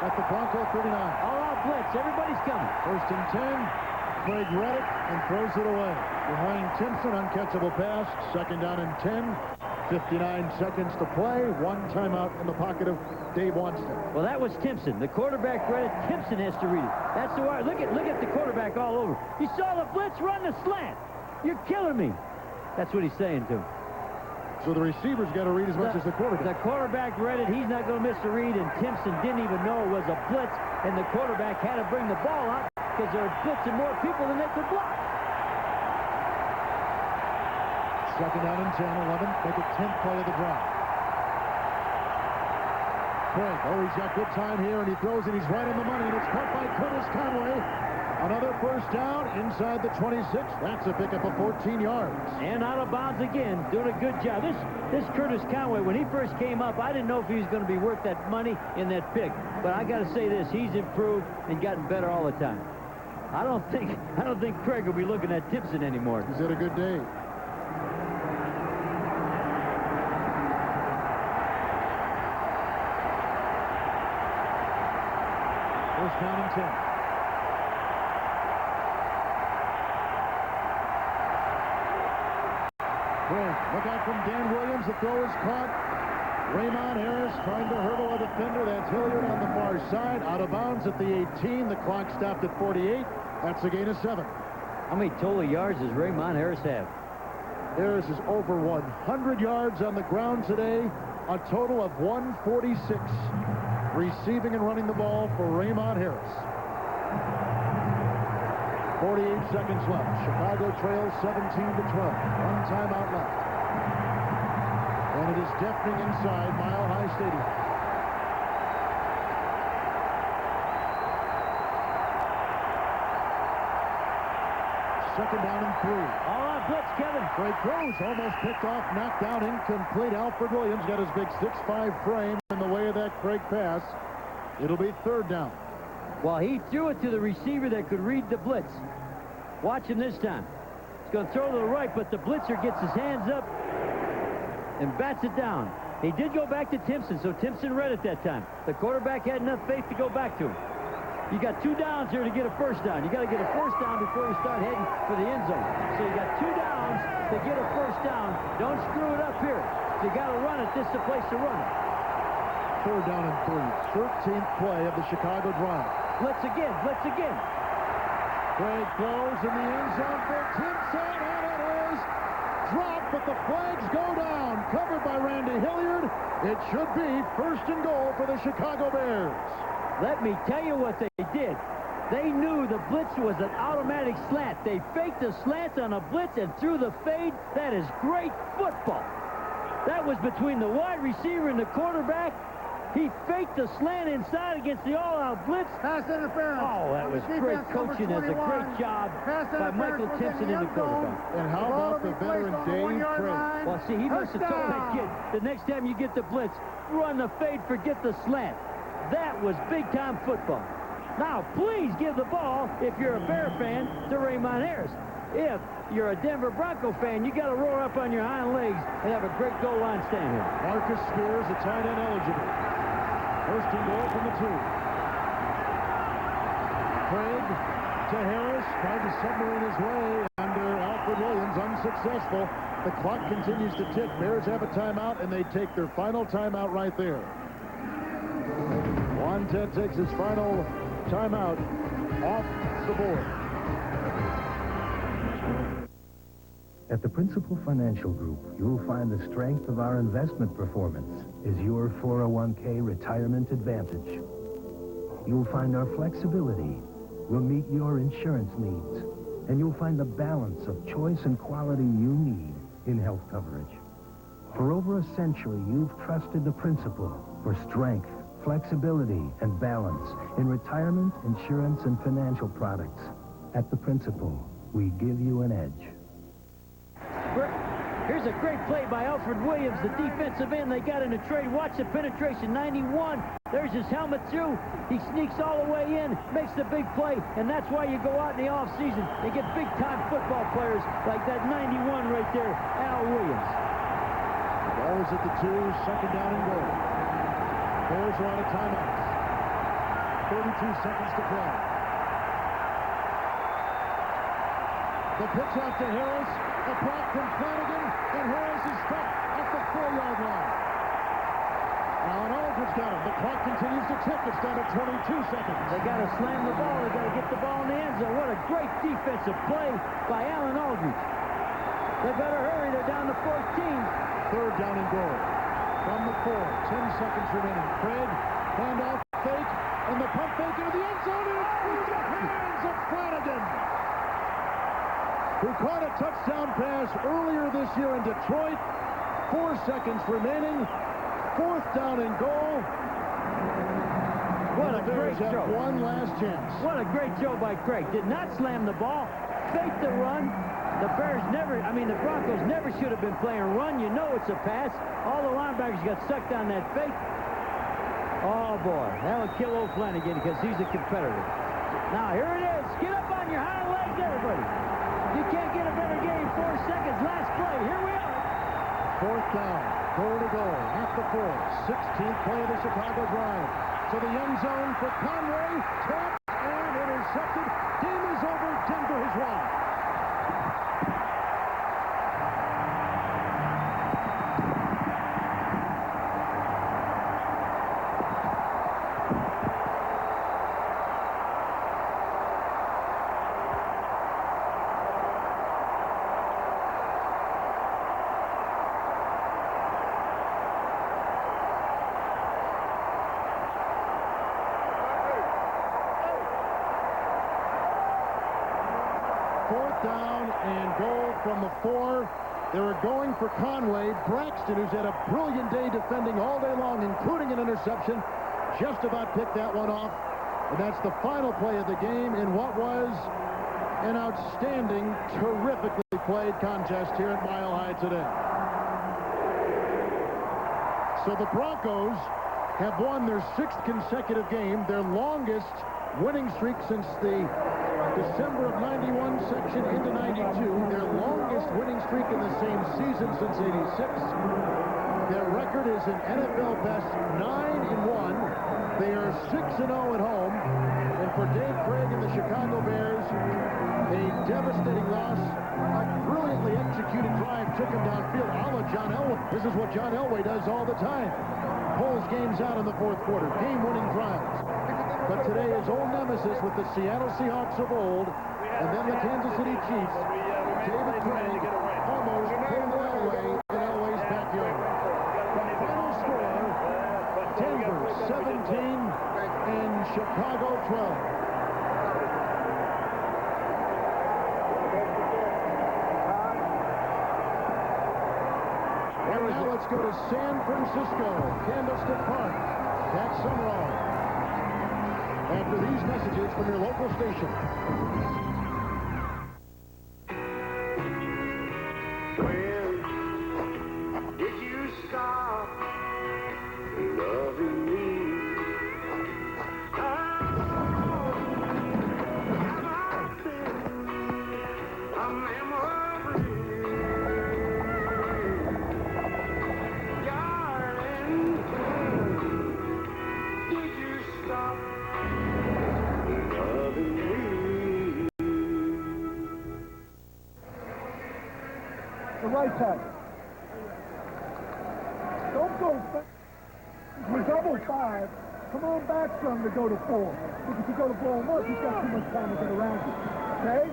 at the Bronco 39. All out blitz. Everybody's coming. 1st and 10. Craig read it and throws it away. Behind Timpson, uncatchable pass. 2nd down and 10. 59 seconds to play. 1 timeout in the pocket of Dave Wannstedt. Well, that was Timpson. The quarterback read it. Timpson has to read it. That's the wire. Look at the quarterback all over. You saw the blitz, run the slant. You're killing me. That's what he's saying to him. So the receiver's got to read as much as the quarterback. The quarterback read it. He's not going to miss a read, and Timpson didn't even know it was a blitz, and the quarterback had to bring the ball out because they're blitzing more people than they could block. 2nd down and 10, 11. Make it 10th play of the drive. Craig, he's got good time here, and he throws it. He's right on the money, and it's caught by Curtis Conway. Another first down inside the 26. That's a pickup of 14 yards. And out of bounds again, doing a good job. This Curtis Conway, when he first came up, I didn't know if he was going to be worth that money in that pick. But I got to say this, he's improved and gotten better all the time. I don't think Craig will be looking at Timpson anymore. He's had a good day. First down and 10. Look out from Dan Williams. The throw is caught. Raymond Harris trying to hurdle a defender. That's Hilliard on the far side. Out of bounds at the 18. The clock stopped at 48. That's a gain of 7. How many total yards does Raymond Harris have? Harris is over 100 yards on the ground today. A total of 146. Receiving and running the ball for Raymond Harris. 48 seconds left. Chicago trails 17-12. 1 timeout left. And it is deafening inside Mile High Stadium. Second down and 3. All out blitz, Kevin. Great throws. Almost picked off, knocked down, incomplete. Alfred Williams got his big 6'5" frame in the way of that Craig pass. It'll be third down. Well, he threw it to the receiver that could read the blitz. Watch him this time. He's going to throw to the right, but the blitzer gets his hands up and bats it down. He did go back to Timpson, so Timpson read it that time. The quarterback had enough faith to go back to him. You got 2 downs here to get a first down. You got to get a first down before you start heading for the end zone. So you got 2 downs to get a first down. Don't screw it up here. You got to run it. This is the place to run it. Third down and 3. 13th play of the Chicago drive. Blitz again. Blitz again. Craig throws in the end zone for Timpson, and it is dropped, but the flags go down. Covered by Randy Hilliard. It should be first and goal for the Chicago Bears. Let me tell you what they did. They knew the blitz was an automatic slant. They faked the slant on a blitz and threw the fade. That is great football. That was between the wide receiver and the quarterback. He faked the slant inside against the all-out blitz. Pass interference. Oh, that was great coaching. That's a great job by Michael Timpson in the quarterback. And how about the veteran Dave Craig? Well, see, he must have told that kid, the next time you get the blitz, run the fade, forget the slant. That was big-time football. Now, please give the ball, if you're a Bear fan, to Raymond Harris. If you're a Denver Bronco fan, you got to roll up on your hind legs and have a great goal line stand here. Marcus Spears, a tight end eligible. First and goal from the 2. Craig to Harris, tried to submarine his way under Alfred Williams, unsuccessful. The clock continues to tick. Bears have a timeout, and they take their final timeout right there. Juan Ted takes his final timeout off the board. At the Principal Financial Group, you'll find the strength of our investment performance is your 401k retirement advantage. You'll find our flexibility will meet your insurance needs, and you'll find the balance of choice and quality you need in health coverage. For over a century, you've trusted the Principal for strength, flexibility, and balance in retirement, insurance, and financial products. At the Principal, we give you an edge. Here's a great play by Alfred Williams, the defensive end. They got in a trade. Watch the penetration, 91. There's his helmet through. He sneaks all the way in, makes the big play, and that's why you go out in the offseason and get big-time football players like that 91 right there, Al Williams. Ball is at the 2, second down and goal. Bears are out of timeouts. 32 seconds to play. The pitch out to Harris. A block from Flanagan, and Harris is stuck at the 4-yard line. Alan Aldridge got him. The clock continues to tick. It's down to 22 seconds. They got to slam the ball. They got to get the ball in the end zone. What a great defensive play by Alan Aldridge. They better hurry. They're down to 14. Third down and goal. From the 4, 10 seconds remaining. Craig, handoff, fake, and the pump fake into the end zone. And it's through the hands of Flanagan, who caught a touchdown pass earlier this year in Detroit. 4 seconds remaining. Fourth down and goal. What a great throw. One last chance. What a great throw by Craig. Did not slam the ball. Faked the run. The Bears never, the Broncos never should have been playing run. You know it's a pass. All the linebackers got sucked on that fake. Oh, boy. That would kill old Flanagan because he's a competitor. Now, here it is. Get up on your hind legs, everybody. You can't get a better game. 4 seconds. Last play. Here we are. Fourth down. Goal to goal. At the 4. 16th play of the Chicago drive. To the end zone for Conway. Tapped and intercepted. Game is over. Denver has won. Fourth down and goal from the 4. They were going for Conway. Braxton, who's had a brilliant day defending all day long, including an interception, just about picked that one off. And that's the final play of the game in what was an outstanding, terrifically played contest here at Mile High today. So the Broncos have won their 6th consecutive game, their longest winning streak since the December of 91 section into 92, their longest winning streak in the same season since 86. Their record is an NFL best 9-1. They are 6-0 at home. And for Dave Craig and the Chicago Bears, a devastating loss. A brilliantly executed drive took him downfield, a la John Elway. This is what John Elway does all the time. Pulls games out in the 4th quarter, game-winning drives. But today is old nemesis with the Seattle Seahawks of old, and then the Kansas City Chiefs. David Craig almost pulled Elway in Elway's backyard. Final score, Denver 17 and Chicago 12. And now let's go to San Francisco, Candlestick Park. Pat Summerall. After these messages from your local station. When did you stop loving me? The right side. Don't go back. We're double 5. Come on back some to go to 4. Because if you go to 4 and 1, you've got too much time to get around you. Okay?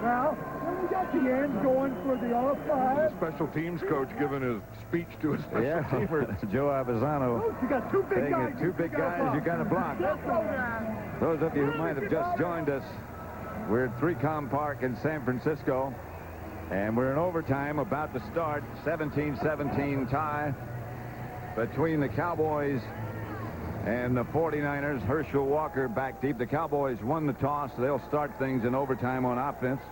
Now, when you get to the end, going for the R5. Special teams coach giving a speech to his special teamers. Joe Abizano. You got two big guys. Two big guys you got to block. Those of you who might have just joined us, we're at 3Com Park in San Francisco. And we're in overtime, about to start. 17-17 tie between the Cowboys and the 49ers. Herschel Walker back deep. The Cowboys won the toss. They'll start things in overtime on offense.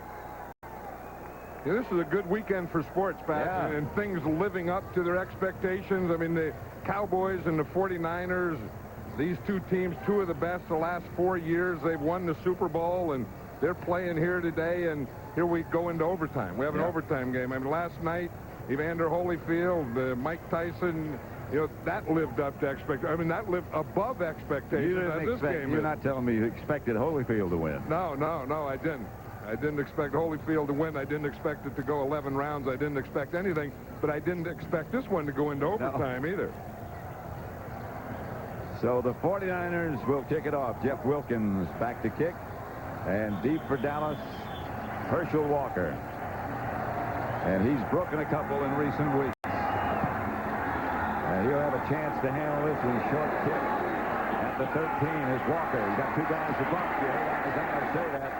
Yeah, this is a good weekend for sports, Pat, and things living up to their expectations. I mean, the Cowboys and the 49ers, these two teams, two of the best the last 4 years. They've won the Super Bowl, and they're playing here today, and here we go into overtime. We have an overtime game. I mean, last night, Evander Holyfield, Mike Tyson, you know, that lived up to expectations. I mean, that lived above expectations. You're not telling me you expected Holyfield to win. No, I didn't. I didn't expect Holyfield to win. I didn't expect it to go 11 rounds. I didn't expect anything, but I didn't expect this one to go into overtime either. So the 49ers will kick it off. Jeff Wilkins back to kick. And deep for Dallas, Herschel Walker. And he's broken a couple in recent weeks. And he'll have a chance to handle this with a short kick. At the 13 is Walker. He's got two guys to block. You heard Abizano say that.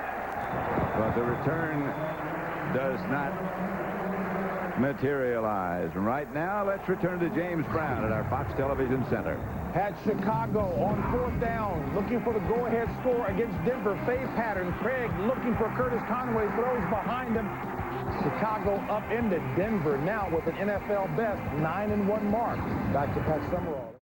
But the return does not materialize. And right now, let's return to James Brown at our Fox Television Center. Had Chicago on 4th down, looking for the go-ahead score against Denver. Fade pattern. Craig looking for Curtis Conway, throws behind him. Chicago up into Denver now with an NFL best 9-1 mark. Back to Pat Summerall.